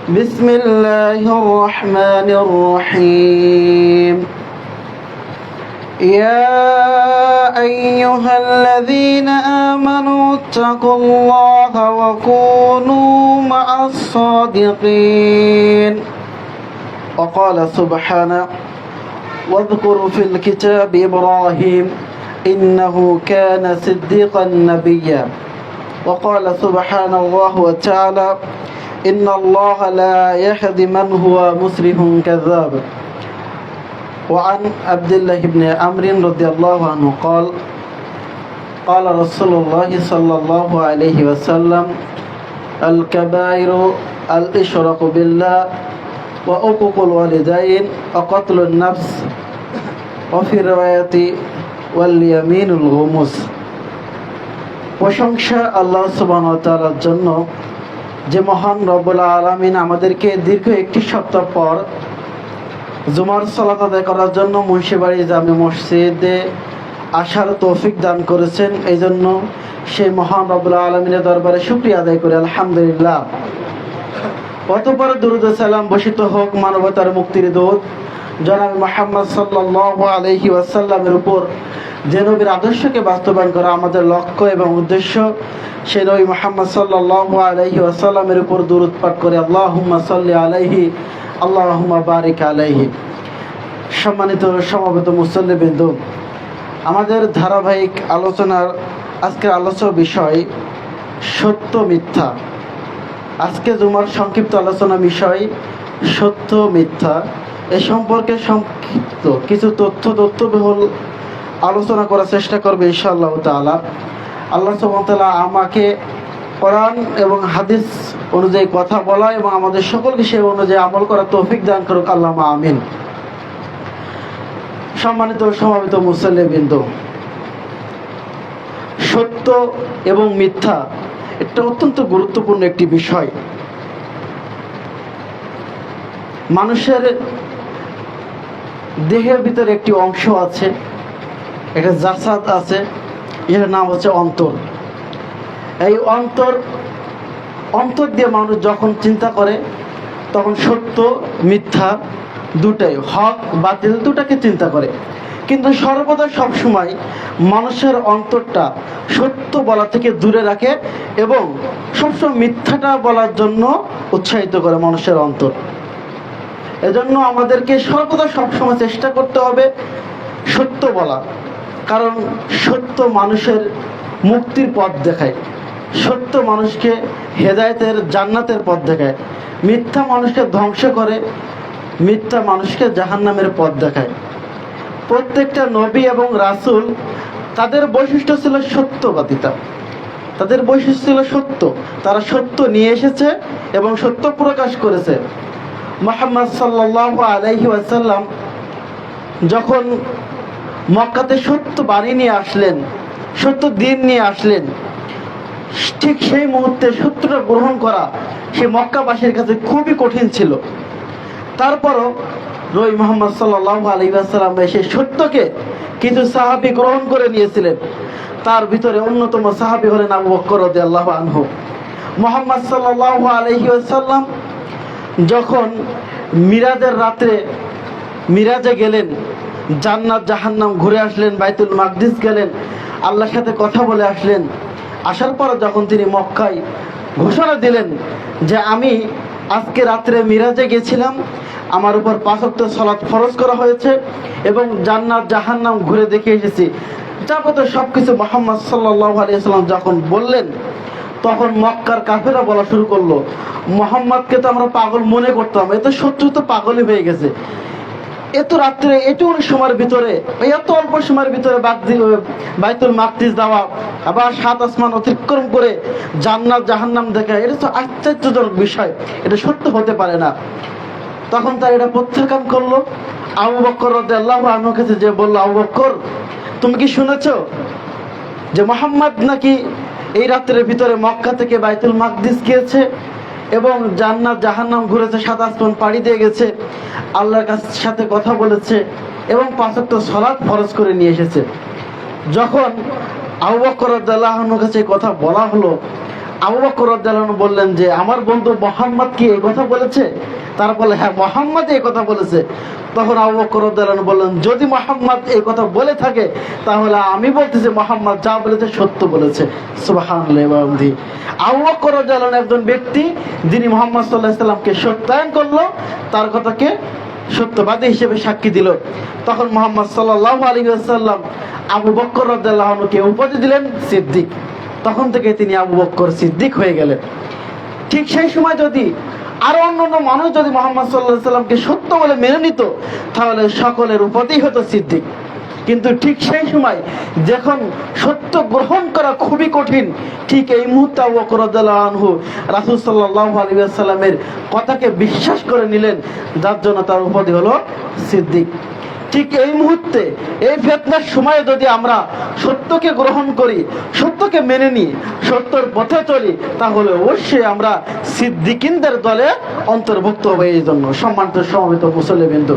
بسم الله الرحمن الرحيم يا أيها الذين آمنوا اتقوا الله وكونوا مع الصادقين وقال سبحانه واذكروا في الكتاب إبراهيم إنه كان صديقا نبيا وقال سبحانه وتعالى إن الله لا يهدي من هو مسرف كذاب وعن عبد الله بن عمرو رضي الله عنه قال قال رسول الله صلى الله عليه وسلم الكبائر الإشراك بالله وعقوق الوالدين وقتل النفس وفي رواية واليمين الغموس। প্রশংসা আল্লাহ সুবহানাহু ওয়া তাআলার জন্য যে মহান রব্বুল আলামিন আমাদেরকে দীর্ঘ একটি সপ্তাহ পর জুমার সালাত আদায় করার জন্য মুন্সিবাড়ি জামে মসজিদে আসার তৌফিক দান করেছেন। এই জন্য সেই মহান রব্বুল আলামিনের দরবারে শুকরিয়া আদায় করি আলহামদুলিল্লাহ। অতঃপর দুরূদ ও সালাম বর্ষিত হোক মানবতার মুক্তির দূত জনাব মুহাম্মদ সাল্লাল্লাহু আলাইহি ওয়াসাল্লামের উপর, যে নবীর আদর্শকে বাস্তবায়ন করা আমাদের লক্ষ্য এবং উদ্দেশ্য। সেই নবী মুহাম্মদ সাল্লাল্লাহু আলাইহি ওয়াসাল্লামের উপর দুরূদ পাঠ করে আল্লাহুম্মা সাল্লি আলাইহি আল্লাহুম্মা বারিক আলাইহি। সম্মানিত সমবেত মুসল্লিবৃন্দ, আমাদের ধারাবাহিক আলোচনার আজকের আলোচ্য বিষয় সত্য মিথ্যা। আজকে জুমার সংক্ষিপ্ত আলোচনা বিষয় সত্য মিথ্যা। এ সম্পর্কে সংক্ষিপ্ত কিছু তথ্যবহুল আলোচনা করার চেষ্টা করবে ইনশাআল্লাহ তাআলা। আল্লাহ সুবহানাহু ওয়া তাআলা আমাকে কোরআন এবং হাদিস অনুযায়ী কথা বলা এবং আমাদের সকলকে সেই অনুযায়ী আমল করার তৌফিক দান করুক, আল্লাহুম্মা আমিন। সম্মানিত সমাবেত মুসল্লিবৃন্দ, সত্য এবং মিথ্যা এটা অত্যন্ত গুরুত্বপূর্ণ একটি বিষয়। মানুষের দেহের ভিতরে একটি অংশ আছে, একটা জাসাদ আছে, এর নাম হচ্ছে অন্তর। এই অন্তর দিয়ে মানুষ যখন চিন্তা করে তখন সত্য মিথ্যা দুটাই, হক বাতিল দুটাকে চিন্তা করে। কিন্তু সর্বদা সবসময় মানুষের অন্তরটা সত্য বলা থেকে দূরে রাখে এবং সবসময় মিথ্যাটা বলার জন্য উৎসাহিত করে মানুষের অন্তর। এজন্য আমাদেরকে সর্বদা সবসময় চেষ্টা করতে হবে সত্য বলা, কারণ সত্য মানুষের মুক্তির পথ দেখায়, সত্য মানুষকে হেদায়েতের জান্নাতের পথ দেখায়। মিথ্যা মানুষকে ধ্বংস করে, মিথ্যা মানুষকে জাহান্নামের পথ দেখায়। প্রত্যেকটা নবী এবং রাসূল তাদের বৈশিষ্ট্য ছিল সত্যবাদিতা, তাদের বৈশিষ্ট্য ছিল সত্য। তারা সত্য নিয়ে এসেছে এবং সত্য প্রকাশ করেছে। মুহাম্মদ সাল্লাল্লাহু আলাইহি ওয়াসাল্লাম যখন মক্কাতে সত্য বাণী নিয়ে আসলেন, সত্য দিন নিয়ে আসলেন, ঠিক সেই মুহূর্তে সত্যটা গ্রহণ করা সে মক্কাবাসীর কাছে খুবই কঠিন ছিল। তারপরও নবী মুহাম্মদ সাল্লাল্লাহু আলাইহি ওয়াসাল্লাম সেই সত্যকে কিছু সাহাবী গ্রহণ করে নিয়েছিলেন। তার ভিতরে অন্যতম সাহাবী হলেন আবু বকর রাদিয়াল্লাহু আনহু। মুহাম্মদ সাল্লাল্লাহু আলাইহি ওয়াসাল্লাম যখন মিরাজের রাতে মিরাজে গেলেন, জান্নাত জাহান্নাম ঘুরে আসলেন, বাইতুল মাকদিস গেলেন, আল্লাহর সাথে কথা বলে আসলেন। আসার পর যখন তিনি মক্কায় ঘোষণা দিলেন যে আমি আজকে রাত্রে মিরাজে গেছিলাম, আমার উপর 5 ওয়াক্ত সালাত ফরজ করা হয়েছে এবং জান্নাত জাহান্নাম ঘুরে দেখে এসেছি, যাবতীয় সবকিছু মুহাম্মদ সাল্লাল্লাহু আলাইহি ওয়াসাল্লাম যখন বললেন, তখন মক্কার কাফেররা বলা শুরু করলো, মুহাম্মদকে তো আমরা পাগল মনে করতাম, এ তো সত্যি তো পাগলই হয়ে গেছে। এত রাত্রে এটুকু সময়ের ভিতরে, এত অল্প সময়ের ভিতরে বাইতুল মাকদিস যাওয়া, আবার 7 আসমান অতিক্রম করে জান্নাত জাহান্নাম দেখা, এটা তো আশ্চর্যজনক বিষয়, এটা সত্য হতে পারে না। তখন তার এটা প্রত্যাখ্যান করলো। আবু বকর রাদিয়াল্লাহু আনহুর কাছে যে বলল, আবু বকর তুমি কি শুনেছো যে মুহাম্মদ নাকি এই রাত্রের ভিতরে মক্কা থেকে বাইতুল মাকদিস গিয়েছে এবং জান্নাত জাহান্নাম ঘুরেছে, 7 আসমান পাড়ি দিয়ে গেছে, আল্লাহর সাথে কথা বলেছে এবং 5 ওয়াক্ত সালাত ফরজ করে নিয়ে এসেছে। যখন আবু বকর রাদিয়াল্লাহু আনহুর কাছে কথা বলা হলো, আবু বকর রাদিয়াল্লাহু আনহু বললেন যে আমার বন্ধু মুহাম্মদ কি এই কথা বলেছে? তারা বলে হ্যাঁ, মুহাম্মদ এই কথা বলেছে। তখন আবু বকর রাদিয়াল্লাহু আনহু বললেন যদি মুহাম্মদ এই কথা বলে থাকে তাহলে আমি বলতেছি মুহাম্মদ যা বলেছে সত্য বলেছে। সুবহানাল্লাহি ওয়া বিহামদিহি। আবু বকর রাদিয়াল্লাহু আনহু একজন ব্যক্তি যিনি মুহাম্মদ সাল্লাল্লাহু আলাইহি সাল্লামকে সত্যায়ন করলো, তার কথাকে সত্যবাদী হিসেবে সাক্ষী দিল। তখন মুহাম্মদ সাল্লাল্লাহু আলাইহি ওয়াসাল্লাম আবু বকর রাদিয়াল্লাহু আনহুকে উপাধি দিলেন সিদ্দিক। তখন থেকে তিনি আবু বকর সিদ্দিক হয়ে গেলেন। ঠিক সেই সময় যদি আরো অন্যান্য মানুষ যদি মুহাম্মদ সাল্লাল্লাহু আলাইহি সাল্লামকে সত্য বলে মেনে নিত তাহলে সকলের উপাধি হতো সিদ্দিক। কিন্তু ঠিক সেই সময় যখন সত্য গ্রহণ করা খুবই কঠিন, ঠিক এই মুহূর্তে আবু বকর রাদিয়াল্লাহু আনহু রাসূল সাল্লাল্লাহু আলাইহি ওয়াসাল্লামের কথাকে বিশ্বাস করে নিলেন, যার জন্য তার উপাধি হলো সিদ্দিক। ঠিক এই মুহূর্তে এই ফিতনার সময়ে যদি আমরা সত্যকে গ্রহণ করি, সত্যকে মেনে নিই, সত্যের পথে চলি, তাহলে অবশ্যই আমরা সিদ্দিকিনদের দলে অন্তর্ভুক্ত হব। এই জন্য সম্মানিত সমবেত মুসল্লিবৃন্দ,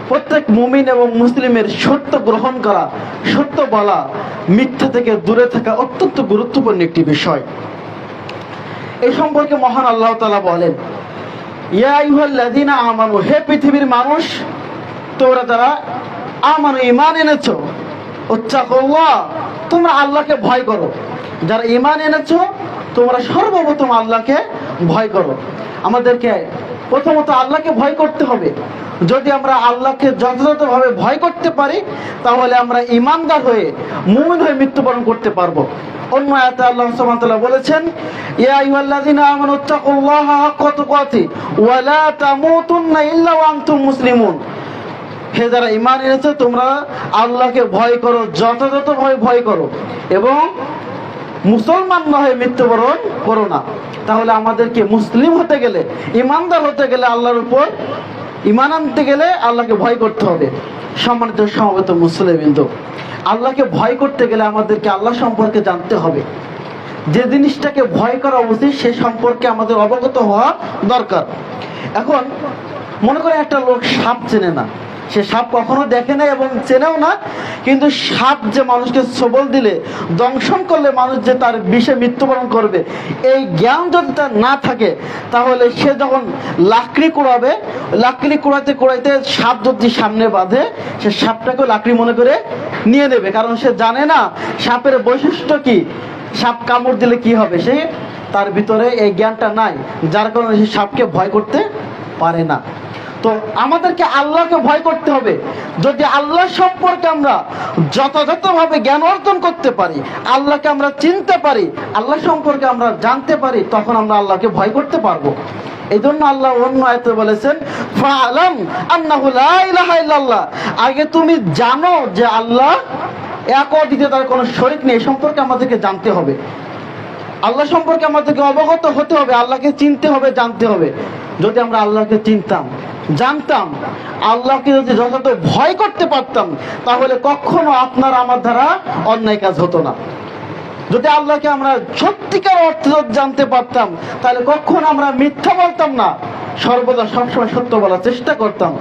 প্রত্যেক মুমিন এবং মুসলিমের সত্য গ্রহণ করা, সত্য বলা, মিথ্যা থেকে দূরে থাকা অত্যন্ত গুরুত্বপূর্ণ একটি বিষয়। এই সম্পর্কে মহান আল্লাহ তাআলা বলেন, ইয়া আইয়ুহাল্লাযীনা আমানু, হে পৃথিবীর মানুষ, তোমরা যারা আমানু ঈমান এনেছো, উত্তাকুল্লাহ, তোমরা আল্লাহকে ভয় করো। যারা ঈমান এনেছো তোমরা সর্বপ্রথম আল্লাহকে ভয় করো। আমাদেরকে প্রথমত আল্লাহকে ভয় করতে হবে। যদি আমরা আল্লাহকে যথাযথভাবে ভয় করতে পারি তাহলে আমরা ঈমানদার হয়ে মুমিন হয়ে মৃত্যুবরণ করতে পারবো। অন্য আয়াতে আল্লাহ সুবহানাহু ওয়া তাআলা বলেছেন, ইয়া আইয়ুহাল্লাযীনা আমানু ইত্তাকুল্লাহা হাক্কা তুকাতিহি ওয়া লা তামুতুন্না ইল্লা ওয়া আনতুম মুসলিমুন। হে যারা ঈমান এনেছো তোমরা আল্লাহকে ভয় করো, যথাযথভাবে ভয় করো এবং মুসলমান না হয়ে মৃত্যুবরণ করো না। তাহলে আমাদেরকে মুসলিম হতে গেলে, ঈমানদার হতে গেলে, আল্লাহর উপর ঈমান আনতে গেলে আল্লাহকে ভয় করতে হবে। সম্মানিত সমবেত মুসলিমবৃন্দ, আল্লাহকে ভয় করতে গেলে আমাদেরকে আল্লাহ সম্পর্কে জানতে হবে। যে জিনিসটাকে ভয় করা উচিত সে সম্পর্কে আমাদের অবগত হওয়া দরকার। এখন মনে করে একটা লোক সাপ চেনে না, সে সাপ কখনো দেখে না এবং চেনেও না, কিন্তু সাপ যে মানুষকে সবল দিলে, দংশন করলে মানুষ যে তার বিষে মৃত্যুবরণ করবে, এই জ্ঞান যদি তার না থাকে তাহলে সে যখন লাকড়ি কুড়াবে, লাকড়ি কুড়াইতে কুড়াইতে সাপ যদি সামনে বাঁধে, সে সাপটাকে লাকড়ি মনে করে নিয়ে নেবে, কারণ সে জানে না সাপের বৈশিষ্ট্য কি, সাপ কামড় দিলে কি হবে, সে তার ভিতরে এই জ্ঞানটা নাই, যার কারণে সে সাপকে ভয় করতে পারে না। তো আমাদেরকে আল্লাহকে ভয় করতে হবে। যদি আল্লাহ সম্পর্কে আমরা যথাযথভাবে জ্ঞান অর্জন করতে পারি, আল্লাহকে আমরা চিনতে পারি, আল্লাহ সম্পর্কে আমরা জানতে পারি, তখন আমরা আল্লাহকে ভয় করতে পারবো। এই জন্য আল্লাহ অন্য আয়াতে বলেছেন, ফাআলাম আন্নাহু লা ইলাহা ইল্লাল্লাহ, আগে তুমি জানো যে আল্লাহ এক, অদ্বিতীয়, তার কোনো শরীক নেই। এই সম্পর্কে আমাদেরকে জানতে হবে, আল্লাহ সম্পর্কে আমাদেরকে অবগত হতে হবে, আল্লাহকে চিনতে হবে, জানতে হবে। যদি আমরা আল্লাহকে চিনতাম, জানতাম, আল্লাহকে যদি যথাযথ ভয় করতে পারতাম, তাহলে কখনো আপনার আমার দ্বারা অন্যায় কাজ হতো না। যদি আল্লাহকে আমরা সত্যিকার অর্থে জানতে পারতাম তাহলে কখনো আমরা মিথ্যা বলতাম না, সর্বদা সবসময় সত্য বলার চেষ্টা করতাম।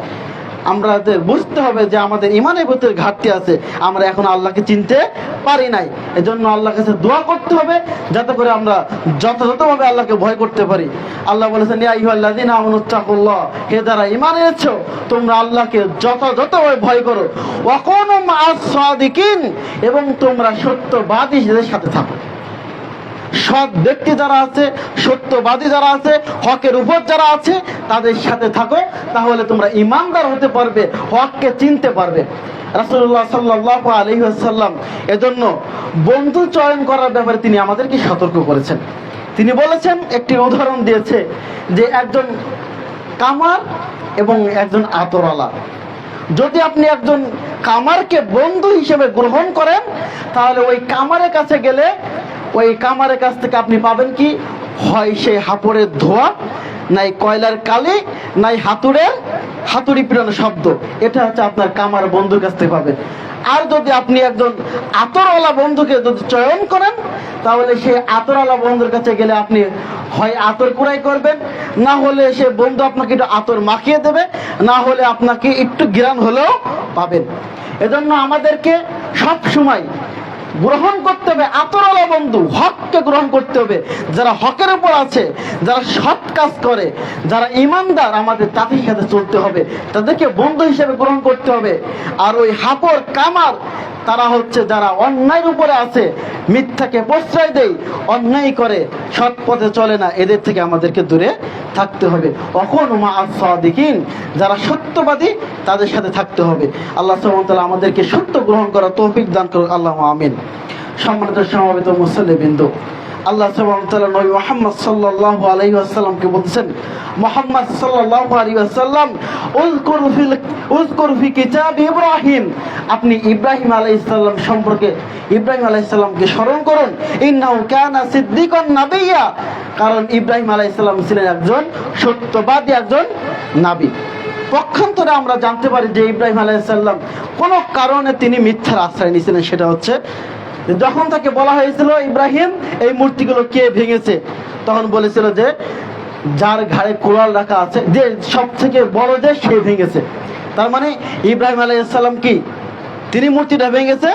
আমাদের বুঝতে হবে যে আমাদের ইমানের ভিতরে ঘাটতি আছে, আমরা এখন আল্লাহকে চিনতে পারি নাই। এজন্য আল্লাহর কাছে দোয়া করতে হবে যাতে করে আমরা যথাযথভাবে আল্লাহকে ভয় করতে পারি। আল্লাহ বলেছেন, ইয়া আইয়ুহাল্লাযীনা আমানু ইত্তাকুল্লাহ, হে যারা ঈমান এনেছো তোমরা আল্লাহকে যথাযথভাবে ভয় করো, ওয়া কুনু মা'আস সাদিকিন, এবং তোমরা সত্যবাদীদের সাথে থাকো। সৎ ব্যক্তি যারা আছে, সত্যবাদী যারা আছে, হকের উপর যারা আছে, তাদের সাথে থাকো, তাহলে তোমরা ঈমানদার হতে পারবে, হককে চিনতে পারবে। রাসূলুল্লাহ সাল্লাল্লাহু আলাইহি ওয়াসাল্লাম এজন্য বন্ধু চয়ন করার ব্যাপারে তিনি আমাদেরকে সতর্ক করেছেন। তিনি বলেছেন, একটি উদাহরণ দিয়েছে যে একজন কামার এবং একজন আতরওয়ালা। যদি আপনি একজন কামারকে বন্ধু হিসেবে গ্রহণ করেন তাহলে ওই কামারের কাছে গেলে ওই কামারের কাছ থেকে আপনি পাবেন কি, হয় সেই হাপড়ের ধোয়া, নাই কয়লার কালি, নাই হাতুড়ি পিটানো শব্দ। এটা হচ্ছে আপনার কামার বন্ধুর কাছ থেকে পাবেন। আর যদি আপনি একজন আতরওয়ালা বন্ধুকে যদি চয়ন করেন তাহলে সেই আতরওয়ালা বন্ধুর কাছে গেলে আপনি হয় আতর কুড়াই করবেন, না হলে সে বন্ধু আপনাকে একটু আতর মাখিয়ে দেবে, না হলে আপনাকে একটু ঘ্রাণ হলেও পাবেন। এজন্য আমাদেরকে সব সময় গ্রহণ করতে হবে আতরওয়ালা বন্ধু, হককে গ্রহণ করতে হবে। যারা হকের উপর আছে, যারা সৎ কাজ করে, যারা ইমানদার, আমাদের তাদের সাথে চলতে হবে, তাদেরকে বন্ধু হিসেবে গ্রহণ করতে হবে। আর ওই হাপর কামার তারা হচ্ছে যারা অন্যায়ের উপরে আছে, মিথ্যাকে প্রশ্রয় দেয়, অন্যায় করে, সৎ পথে চলে না, এদের থেকে আমাদেরকে দূরে থাকতে হবে। অকুনু মা'আস সাদিকিন, যারা সত্যবাদী তাদের সাথে থাকতে হবে। আল্লাহ সুবহানাহু ওয়া তাআলা আমাদেরকে সত্য গ্রহণ করার তৌফিক দান করুন, আল্লাহুম্মা আমিন। সম্মানিত সমবেত মুসল্লিবৃন্দ, আল্লাহ সুবহানাহু ওয়া তাআলা নবী মুহাম্মদ সাল্লাল্লাহু আলাইহি ওয়াসাল্লামকে বলতেছেন, মুহাম্মদ সাল্লাল্লাহু আলাইহি ওয়াসাল্লাম, উযকুর ফি কিতাব ইব্রাহিম, আপনি ইব্রাহিম আলাইহিস সালাম সম্পর্কে, ইব্রাহিম আলাইহিস সালামকে স্মরণ করুন। ইন্নাহু কানা সিদ্দিকান নাবিয়্যা, কারণ ইব্রাহিম আলাইহিস সালাম ছিলেন একজন সত্যবাদী, একজন নবী। পক্ষান্তরে আমরা জানতে পারি যে ইব্রাহিম আলাইহিস সালাম কোনো কারণে তিনি মিথ্যার আশ্রয় নিয়েছিলেন। সেটা হচ্ছে যখন তাকে বলা হয়েছিল, ইব্রাহিম এই মূর্তিগুলো কে ভেঙেছে, তখন বলেছিল যে যার ঘাড়ে কুড়াল রাখা আছে, যে সব থেকে বড় যে সে ভেঙেছে। তার মানে ইব্রাহিম আলাইহিস সালাম কি তিনি মূর্তিটা ভেঙেছে?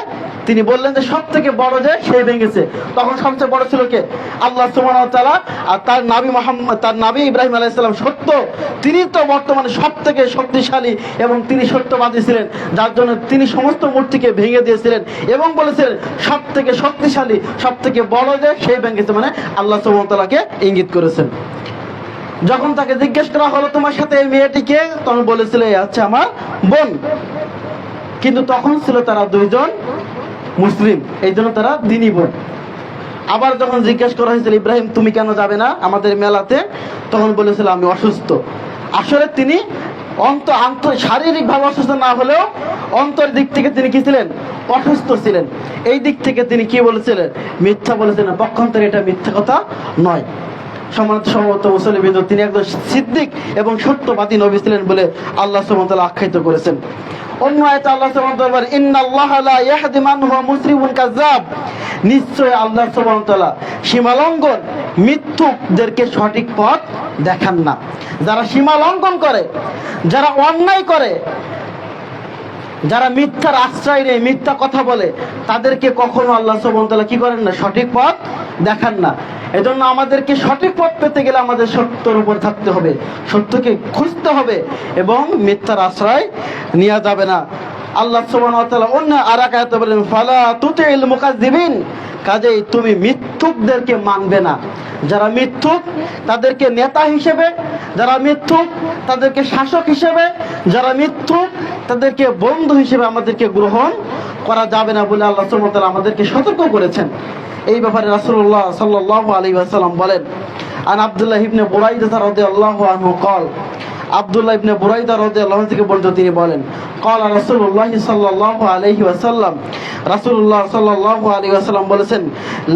তিনি বললেন যে সব থেকে বড় যে সে ভেঙেছে। তখন সবচেয়ে বড় ছিল কে? আল্লাহ সুবহানাহু ওয়া তাআলা। আর তার নবী মুহাম্মদ, তার নবী ইব্রাহিম আলাইহিস সালাম সত্য, তিনি তো বর্তমানে সব থেকে শক্তিশালী এবং তিনি সত্যবাদী ছিলেন, যার জন্য তিনি সমস্ত মূর্তিকে ভেঙে দিয়েছিলেন এবং বলেছিলেন সব থেকে শক্তিশালী, সব থেকে বড় যে সে ভেঙেছে, মানে আল্লাহ সুবহানাহু ওয়া তাআলাকে ইঙ্গিত করেছেন। যখন তাকে জিজ্ঞেস করা হলো তোমার সাথে এই মেয়েটিকে, তখন বলেছিল এই হচ্ছে আমার বোন। কিন্তু তখন ছিল তারা দুইজন মুসলিম, এই জন্য তারা দ্বিনী বোন। আবার যখন জিজ্ঞেস করা হয়েছিল ইব্রাহিম তুমি কেন যাবে না আমাদের মেলাতে, তখন বলেছিল আমি অসুস্থ। আসলে তিনি শারীরিকভাবে অসুস্থ না হলেও অন্তর দিক থেকে তিনি কি ছিলেন? অসুস্থ ছিলেন। এই দিক থেকে তিনি কি বলেছিলেন? মিথ্যা বলেছিলেন। পক্ষান্তরে এটা মিথ্যা কথা নয়। সম্মানিত মুসলিম, তিনি একজন সিদ্দিক এবং সত্যবাদী নবী ছিলেন বলে আল্লাহ সুবহানাহু ওয়া তাআলা আখ্যায়িত করেছেন। অন্য আয়াতে আল্লাহ সুবহানাহু ওয়া তাআলা বলেন, ইন্নাল্লাহা লা ইয়াহদি মান হুয়া মুসরিফুন কাযাব, নিশ্চয় আল্লাহ সুবহানাহু ওয়া তাআলা সীমালঙ্ঘন, মিথ্যুকদেরকে সঠিক পথ দেখান না। যারা সীমালঙ্ঘন করে, যারা অন্যায় করে, যারা মিথ্যার আশ্রয় নেয়, মিথ্যা কথা বলে, তাদেরকে কখনো আল্লাহ সুবহানাহু ওয়া তাআলা কি করেন না? সঠিক পথ দেখান না। এজন্য আমাদেরকে সঠিক পথ পেতে গেলে আমাদের সত্যের উপর থাকতে হবে, সত্যকে খুঁজতে হবে এবং মিথ্যার আশ্রয় নেওয়া যাবে না। আল্লাহ সুবহানাহু ওয়া তাআলা অন্য আরেক আয়াতে বলেন, ফালা তুতিল মুকাজ্জিবিন, কাজেই তুমি মিথ্যুকদেরকে মানবে না। যারা মিথ্যুক তাদেরকে নেতা হিসেবে, যারা মিথ্যুক তাদেরকে শাসক হিসেবে, যারা মিথ্যুক তাদেরকে বন্ধু হিসেবে আমাদেরকে গ্রহণ করা যাবে না বলে আল্লাহ সুবহানাহু ওয়া তাআলা আমাদেরকে সতর্ক করেছেন। এই ব্যাপারে রাসূলুল্লাহ সাল্লাল্লাহু আলাইহি ওয়াসাল্লাম বলেন, আন আব্দুল্লাহ ইবনে বুরাইদা রাদিয়াল্লাহু আনহু قال, আব্দুল্লাহ ইবনে বুরাইদা রাদিয়াল্লাহু আনহু থেকে বর্ণিত, তিনি বলেন, قال রাসূলুল্লাহ সাল্লাল্লাহু আলাইহি ওয়াসাল্লাম, রাসূলুল্লাহ সাল্লাল্লাহু আলাইহি ওয়াসাল্লাম বলেছেন,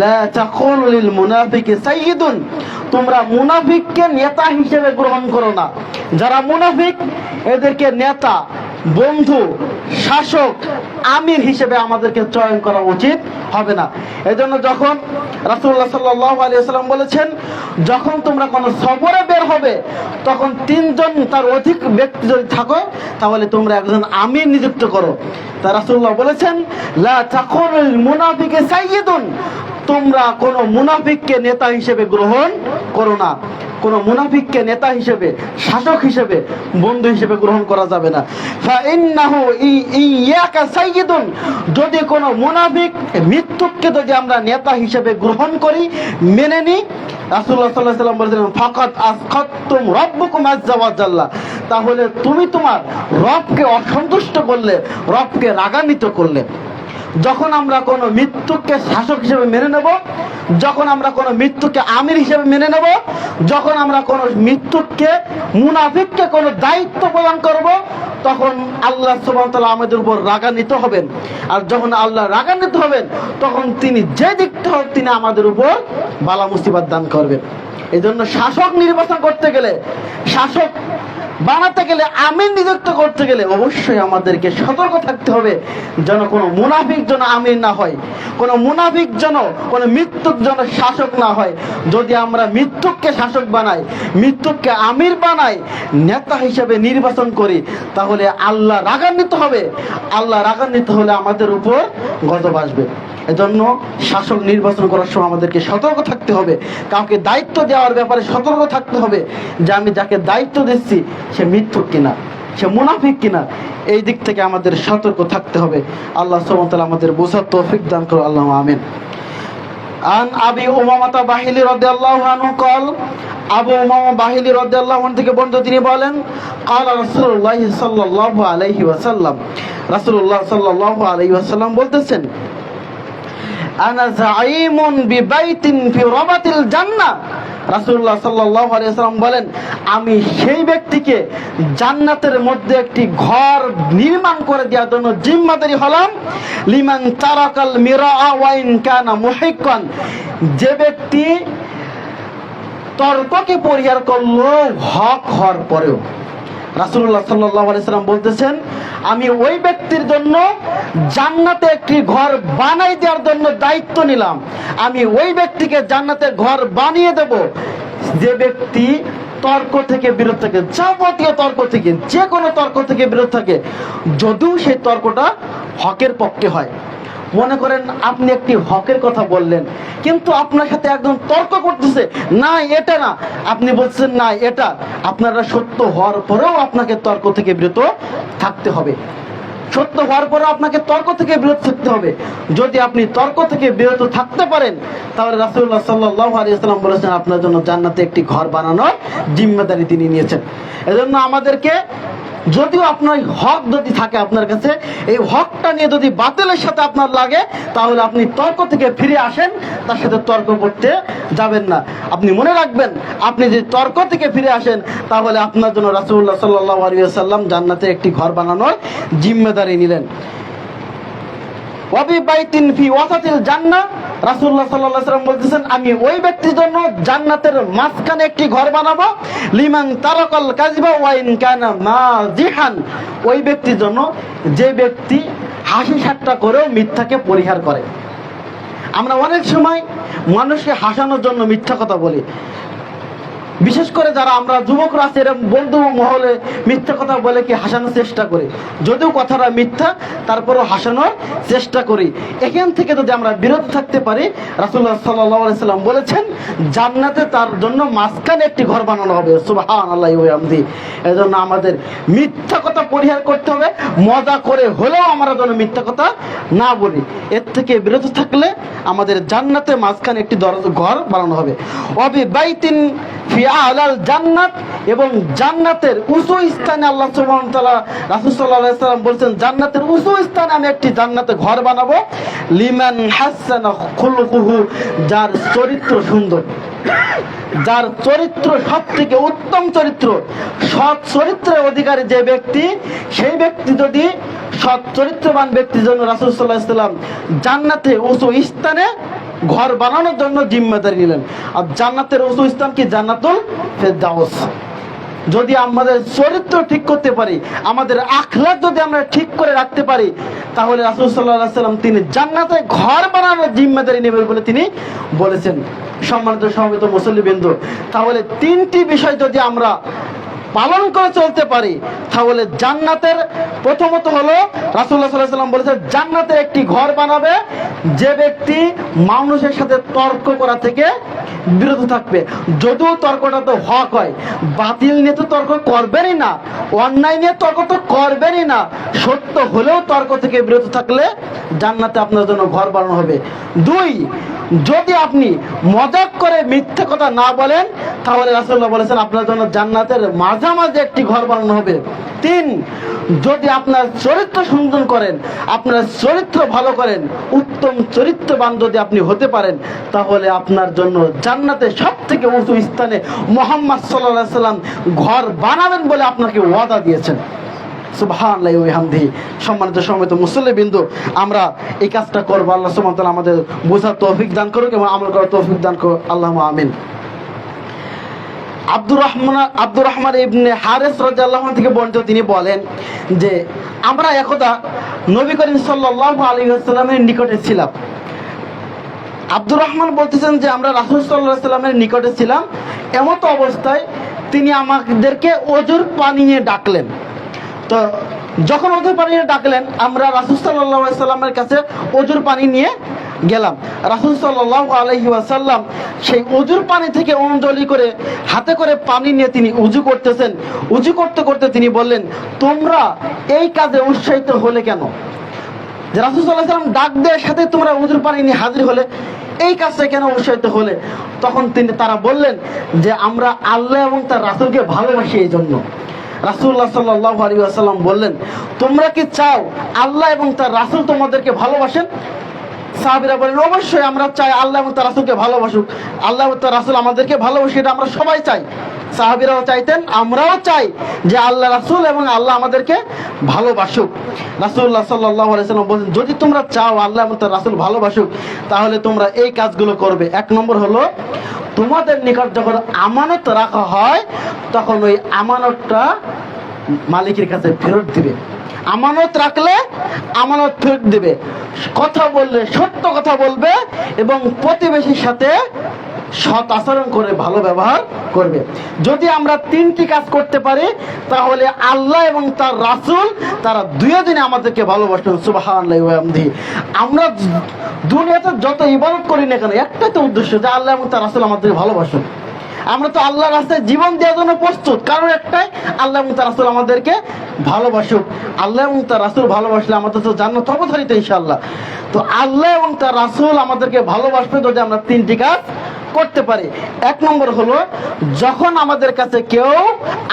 লা তাকুলু লিল মুনাফিকি সাইয়্যিদুন, তোমরা মুনাফিককে নেতা হিসেবে গ্রহণ করো না। যারা মুনাফিক এদেরকে নেতা, বন্ধু, শাসক, আমির হিসেবে আমাদেরকে চয়ন করা উচিত হবে না। এজন্য যখন রাসূলুল্লাহ সাল্লাল্লাহু আলাইহি ওয়াসাল্লাম বলেছেন, যখন তোমরা কোনো সফরে বের হবে তখন তিনজন তার অধিক ব্যক্তি যদি থাকো তাহলে তোমরা একজন আমির নিযুক্ত করো। তা রাসূলুল্লাহ বলেছেন, লা তাকুলুল মুনাফিকি সাইয়্যিদুন, তোমরা কোনো মুনাফিককে নেতা হিসেবে গ্রহণ করো না। কোনো মুনাফিককে নেতা হিসেবে, শাসক হিসেবে, বন্ধু হিসেবে গ্রহণ করা যাবে না। ফাইন্নাহু ইয়াকা সাইয়্যিদুন, যদি কোনো মুনাফিক, মিথ্যুককে যদি আমরা নেতা হিসেবে গ্রহণ করি, মেনে নিই, রাসূলুল্লাহ সাল্লাল্লাহু আলাইহি ওয়াসাল্লাম বলেছেন, ফাকাদ আসখাতুম রাব্বুকুম আযজা ওয়া জাল্লা, তাহলে তুমি তোমার রবকে অসন্তুষ্ট করলে, রবকে রাগান্বিত করলে। যখন আমরা কোনো মৃত্যুকে শাসক হিসেবে মেনে নেব, যখন আমরা কোনো মৃত্যুকে আমির হিসেবে মেনে নেব, যখন আমরা কোনো মৃত্যুকে, মুনাফিককে কোনো দায়িত্ব প্রদান করব, তখন আল্লাহ সুবহানাহু ওয়া তাআলা আমাদের উপর রাগান্বিত হবেন। আর যখন আল্লাহ রাগান্বিত হবেন তখন তিনি যে দিকটা হোক তিনি আমাদের উপর বালা মুসিবত দান করবেন। এই জন্য শাসক নির্বাচন করতে গেলে, শাসক বানাতে গেলে, আমির নিযুক্ত করতে গেলে অবশ্যই আমাদেরকে সতর্ক থাকতে হবে যেন কোনো মুনাফিক যেন আমির না হয়, কোনো মুনাফিক যেন, কোনো মৃত্যুক যেন শাসক না হয়। যদি আমরা মৃত্যুককে শাসক বানাই, মৃত্যুককে আমির বানাই, নেতা হিসেবে নির্বাচন করি, তাহলে আল্লাহ রাগান্বিত হবে। আল্লাহ রাগান্বিত হলে আমাদের উপর গজব আসবে। এজন্য শাসক নির্বাচন করার সময় আমাদেরকে সতর্ক থাকতে হবে, কাউকে দায়িত্ব দেওয়ার ব্যাপারে সতর্ক থাকতে হবে যে আমি যাকে দায়িত্ব দিচ্ছি সে মিথ্যুক কিনা, সে মুনাফিক কিনা। এই দিক থেকে আমাদের সতর্ক থাকতে হবে। আল্লাহ সুবহানাহু ওয়া তাআলা আমাদের বোঝার তৌফিক দান করুন, আল্লাহ আমিন। আন আবি উমামা বাহিলি রাদিয়াল্লাহু আনহু قال, আবু উমামা বাহিলি রাদিয়াল্লাহু আনহু থেকে বর্ণিত, তিনি বলেন قال রাসূলুল্লাহ সাল্লাল্লাহু আলাইহি ওয়াসাল্লাম, রাসূলুল্লাহ সাল্লাল্লাহু আলাইহি ওয়াসাল্লাম বলতেছেন, আনা যাঈমুন বিবাইতিন ফি রাবাতিল জান্নাহ, রাসূলুল্লাহ সাল্লাল্লাহু আলাইহি ওয়াসাল্লাম বলেন, আমি সেই ব্যক্তিকে জান্নাতের মধ্যে একটি ঘর নির্মাণ করে দেওয়ার জন্য জিম্মাদারি হলাম, লিমান তারাকাল মিরাআ ওয়া ইন কানা মুহিক্কান, যে ব্যক্তি তর্ককে পরিহার করলো হক হওয়ার পরেও। রাসূলুল্লাহ সাল্লাল্লাহু আলাইহি ওয়াসাল্লাম বলতেছেন, আমি ওই ব্যক্তির জন্য জান্নাতে একটি ঘর বানাই দেওয়ার জন্য দায়িত্ব নিলাম। আমি ওই ব্যক্তিকে জান্নাতে ঘর বানিয়ে দেব যে ব্যক্তি তর্ক থেকে বিরত থাকে, যাবতীয় তর্ক থেকে, যে কোনো তর্ক থেকে বিরত থাকে, যদিও সেই তর্কটা হকের পক্ষে হয়। মনে করেন আপনি একটি হকের কথা বললেন, কিন্তু আপনার সাথে একজন তর্ক করতেছে, না এটা না, আপনি বলছেন না এটা, আপনারা সত্য হওয়ার পরেও আপনাকে তর্ক থেকে বিরত থাকতে হবে। সত্য হওয়ার পরেও আপনাকে তর্ক থেকে বিরত থাকতে হবে। যদি আপনি তর্ক থেকে বিরত থাকতে পারেন, তাহলে রাসূলুল্লাহ সাল্লাল্লাহু আলাইহি ওয়াসাল্লাম বলেছেন আপনার জন্য জান্নাতে একটি ঘর বানানোর জিম্মাদারি তিনি নিয়েছেন। এজন্য আমাদেরকে, যদিও আপনার হক যদি থাকে আপনার কাছে, এই হকটা নিয়ে যদি বাতিলের সাথে আপনার লাগে, তাহলে আপনি তর্ক থেকে ফিরে আসেন, তার সাথে তর্ক করতে যাবেন না। আপনি মনে রাখবেন, আপনি যদি তর্ক থেকে ফিরে আসেন, তাহলে আপনার জন্য রাসূলুল্লাহ সাল্লাল্লাহু আলাইহি ওয়াসাল্লাম জান্নাতে একটি ঘর বানানোর জিম্মাদারি নিলেন। ওয়াবি বাইতিন ফি ওয়াসাতিল জান্নাহ, রাসূলুল্লাহ সাল্লাল্লাহু আলাইহি ওয়াসাল্লাম বলতেছেন, আমি ওই ব্যক্তির জন্য জান্নাতের মাঝখানে একটি ঘর বানাবো, লিমান তারাকাল কাযিবা ওয়া ইন কানা মাযিহান, ওই ব্যক্তির জন্য যে ব্যক্তি হাসি ঠাট্টা করেও মিথ্যাকে পরিহার করে। আমরা অনেক সময় মানুষকে হাসানোর জন্য মিথ্যা কথা বলি, বিশেষ করে যারা আমরা যুবকরা আছে, এরকম বন্ধু মহলে মিথ্যা কথা বলে কি হাসানোর চেষ্টা করি, যদিও কথাটা মিথ্যা তারপরও হাসানোর চেষ্টা করি। এখান থেকে যদি আমরা বিরত থাকতে পারি, রাসূলুল্লাহ সাল্লাল্লাহু আলাইহি ওয়াসাল্লাম বলেছেন জান্নাতে তার জন্য মাঝখানে একটি ঘর বানানো হবে। সুবহানাল্লাহি ওয়া বিহামদিহি। এজন্য আমাদের মিথ্যা কথা পরিহার করতে হবে, মজা করে হলেও আমরা যেন মিথ্যা কথা না বলি। এর থেকে বিরত থাকলে আমাদের জান্নাতে মাঝখানে একটি ঘর বানানো হবে। ওয়াবি বাইতিন ফি আলাল জান্নাত, এবং জান্নাতের উঁচু স্থানে আল্লাহ সুবহানাহু ওয়া তাআলা, রাসূল সাল্লাল্লাহু আলাইহি ওয়াসাল্লাম বলেছেন জান্নাতের উঁচু স্থানে আমি একটি জান্নাতে ঘর বানাবো, লিমান হাসানা খুলুকুহু, যার চরিত্র সুন্দর, যার চরিত্র সবথেকে উত্তম চরিত্র, সৎ চরিত্রের অধিকারী যে ব্যক্তি, সেই ব্যক্তি যদি সৎ চরিত্রবান ব্যক্তির জন্য রাসূল সাল্লাল্লাহু আলাইহি ওয়াসাল্লাম জান্নাতে উঁচু স্থানে ঘর বানানোর জন্য জিম্মাদারি নিলেন। আর জান্নাতের উঁচু স্থান কি? জান্নাতুল ফেরদাউস। যদি আমাদের চরিত্র ঠিক করতে পারি, আমাদের আখলাক যদি আমরা ঠিক করে রাখতে পারি, তাহলে রাসূল সাল্লাল্লাহু আলাইহি ওয়াসাল্লাম তিনি জান্নাতে ঘর বানানোর জিম্মাদারি নেবেন বলে তিনি বলেছেন। সম্মানিত সমবেত মুসল্লিবৃন্দ, তাহলে তিনটি বিষয় যদি আমরা পালন করে চলতে পারি, তাহলে জান্নাতের প্রথমত হলো রাসূলুল্লাহ সাল্লাল্লাহু আলাইহি ওয়াসাল্লাম বলেছেন জান্নাতে একটি ঘর বানাবে যে ব্যক্তি মানুষের সাথে তর্ক করা থেকে বিরত থাকবে। যদিও তর্কটা তো হক হয়, বাতিল নিয়ে তো তর্ক করবেনই না, অন্যায় নিয়ে তর্ক তো করবেনই না, সত্য হলেও তর্ক থেকে বিরত থাকলে জান্নাতে আপনার জন্য ঘর বানানো হবে। দুই, যদি আপনি মজাক করে মিথ্যে কথা না বলেন, তাহলে রাসূলুল্লাহ বলেছেন আপনার জন্য জান্নাতের মাঝামাঝি একটি ঘর বানানো হবে। তিন, যদি আপনার চরিত্র সুন্দর করেন, আপনার চরিত্র ভালো করেন, উত্তম চরিত্রবান যদি আপনি হতে পারেন, তাহলে আপনার জন্য জান্নাতে সব থেকে উঁচু স্থানে মুহাম্মদ সাল্লাল্লাহু আলাইহি ওয়াসাল্লাম ঘর বানাবেন বলে আপনাকে ওয়াদা দিয়েছেন। সুবহানাল্লাহি ওয়া বিহামদিহি। সম্মানিত সমবেত মুসল্লিবৃন্দ, আমরা এই কাজটা করব। আল্লাহ সুবহানাহু ওয়া তাআলা আমাদের বোঝার তৌফিক দান করুক এবং আমল করার তৌফিক দান করুক। আল্লাহুম্মা আমিন। আব্দুর রহমান ইবনে হারিস রাদিয়াল্লাহু আনহু থেকে বর্ণিত, তিনি বলেন যে আমরা একদা নবী করিম সাল্লাল্লাহু আলাইহি ওয়াসাল্লামের নিকটে ছিলাম। আব্দুর রহমান বলতেছেন যে আমরা রাসূল সাল্লাল্লাহু আলাইহি ওয়াসাল্লামের নিকটে ছিলাম, এমত অবস্থায় তিনি আমাদেরকে ওযুর পানি নিয়ে ডাকলেন। তো যখন ওযুর পানি নিয়ে ডাকলেন, আমরা রাসূল সাল্লাল্লাহু আলাইহি ওয়াসাল্লামের কাছে ওযুর পানি নিয়ে গেলাম। রাসূল সাল্লাল্লাহু আলাইহি ওয়াসাল্লাম সেই উজুর পানি থেকে অঞ্জলি করে হাতে করে পানি নিয়ে তিনি উজু করতেছেন। উজু করতে করতে তিনি বললেন, তোমরা এই কাজে উৎসাহিত হলে কেন? যে রাসূল সাল্লাল্লাহু আলাইহি ওয়াসাল্লাম ডাক দেওয়ার সাথে তোমরা উজুর পানি নিয়ে হাজির হলে, এই কাজটা কেন উৎসাহিত হলে? তখন তারা বললেন যে আমরা আল্লাহ এবং তার রাসূলকে ভালোবাসি এই জন্য। রাসূলুল্লাহ সাল্লাল্লাহু আলাইহি ওয়াসাল্লাম বললেন, তোমরা কি চাও আল্লাহ এবং তার রাসূল তোমাদেরকে ভালোবাসেন? সাহাবীরা বলেন, অবশ্যই আমরা চাই আল্লাহ এবং তার রাসূলকে ভালোবাসুক, আল্লাহ এবং তার রাসূল আমাদেরকে ভালোবাসে, এটা আমরা সবাই চাই। সাহাবীরাও চাইতেন, আমরাও চাই যে আল্লাহ রাসূল এবং আল্লাহ আমাদেরকে ভালোবাসুক। রাসূলুল্লাহ সাল্লাল্লাহু আলাইহি ওয়াসাল্লাম বলেন, যদি তোমরা চাও আল্লাহ এবং তার রাসূল ভালোবাসুক, তাহলে তোমরা এই কাজগুলো করবে। এক নম্বর হলো, তোমাদের নিকট যখন আমানত রাখা হয় তখন ওই আমানতটা মালিকের কাছে ফেরত দিবে। আমানত রাখলে আমানত ফেরত দিবে। কথা বললে সত্য কথা বলবে এবং প্রতিবেশীর সাথে সৎ আচরণ করে ভালো ব্যবহার করবে। যদি আমরা তিনটি কাজ করতে পারি তাহলে আল্লাহ এবং তার রাসূল তারা দুইদিনে আমাদেরকে ভালোবাসেন। সুবহানাল্লাহি ওয়া বিহামদিহি। আমরা দুনিয়াতে যত ইবাদত করি না কেন, একটাই তো উদ্দেশ্য যে আল্লাহ এবং তার রাসূল আমাদেরকে ভালোবাসেন। আমরা তো আল্লাহর রাস্তায় জীবন দেওয়ার জন্য প্রস্তুত, কারণ একটাই, আল্লাহ এবং তার রাসূল আমাদেরকে ভালোবাসুক। আল্লাহ এবং তার রাসূল ভালোবাসলে আমাদের তো জান্নাত অবধারিত ইনশাআল্লাহ। তো আল্লাহ এবং তার রাসূল আমাদেরকে ভালোবাসবে যদি আমরা তিনটি কাজ করতে পারি। এক নম্বর হলো, যখন আমাদের কাছে কেউ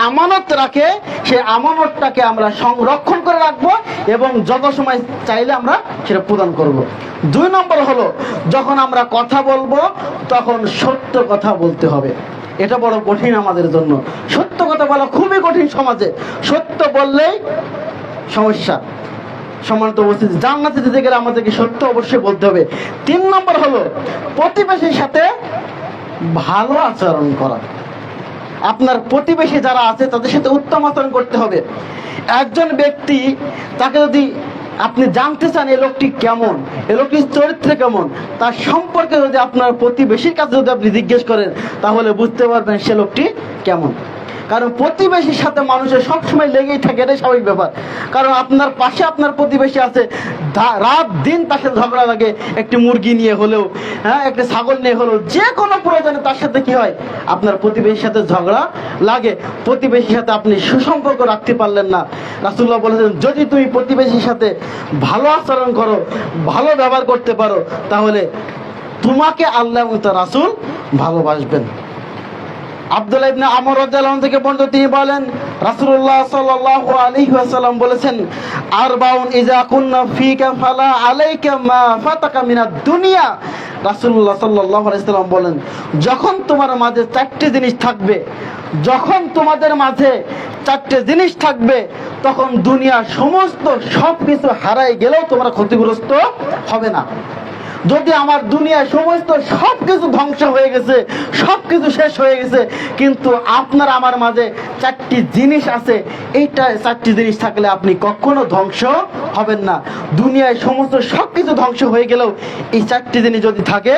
আমানত রাখে সেই আমানতটাকে আমরা সংরক্ষণ করে রাখবো এবং যত সময় চাইলে আমরা সেটা প্রদান করব। দুই নম্বর হলো, যখন আমরা কথা বলবো তখন সত্য কথা বলতে হবে। এটা বড় কঠিন আমাদের জন্য, সত্য কথা বলা খুবই কঠিন সমাজে। সত্য বললেই সমস্যা। সম্মানিত উপস্থিতি, জান্নাতে যেতে গেলে আমাদেরকে সত্য অবশ্যই বলতে হবে। তিন নম্বর হলো, প্রতিবেশীর সাথে ভালো আচরণ করা। আপনার প্রতিবেশী যারা আছে তাদের সাথে উত্তম আচরণ করতে হবে। একজন ব্যক্তি, তাকে যদি আপনি জানতে চান এই লোকটি কেমন, এই লোকটির চরিত্র কেমন, তার সম্পর্কে যদি আপনার প্রতিবেশীর কাছে যদি আপনি জিজ্ঞেস করেন তাহলে বুঝতে পারবেন সে লোকটি কেমন। কারণ প্রতিবেশীর সাথে মানুষের সবসময় লেগেই থাকে, এটাই স্বাভাবিক ব্যাপার। কারণ আপনার পাশে আপনার প্রতিবেশী আছে, রাত দিন তার সাথে ঝগড়া লাগে, একটি মুরগি নিয়ে হলেও, একটা ছাগল নিয়ে হলেও, যে কোনো প্রয়োজনে তার সাথে কি হয়, আপনার প্রতিবেশীর সাথে ঝগড়া লাগে। প্রতিবেশীর সাথে আপনি সুসম্পর্ক রাখতে পারলেন না। রাসূলুল্লাহ বলেছেন, যদি তুমি প্রতিবেশীর সাথে ভালো আচরণ করো, ভালো ব্যবহার করতে পারো, তাহলে তোমাকে আল্লাহ এবং তার রাসূল ভালোবাসবেন। আব্দুল্লাহ ইবনে আমর রাদিয়াল্লাহু আনহু থেকে বর্ণিত, তিনি বলেন, রাসূলুল্লাহ সাল্লাল্লাহু আলাইহি ওয়াসাল্লাম বলেছেন, আরবাউন ইযা কুননা ফিকা ফালা আলাইকা মা ফাতাকা মিনাদ দুনিয়া। রাসূলুল্লাহ সাল্লাল্লাহু আলাইহি ওয়াসাল্লাম বলেন, যখন তোমার মাঝে চারটি জিনিস থাকবে, যখন তোমাদের মাঝে চারটি জিনিস থাকবে, তখন দুনিয়ার সমস্ত সবকিছু হারাই গেলেও তোমরা ক্ষতিগ্রস্ত হবে না। যদি আমার দুনিয়ায় সমস্ত সবকিছু ধ্বংস হয়ে গেছে, সবকিছু শেষ হয়ে গেছে, কিন্তু আপনার আমার মাঝে চারটি জিনিস আছে, এইটা চারটি জিনিস থাকলে আপনি কখনো ধ্বংস হবেন না। দুনিয়ায় সমস্ত সবকিছু ধ্বংস হয়ে গেলেও এই চারটি জিনিস যদি থাকে,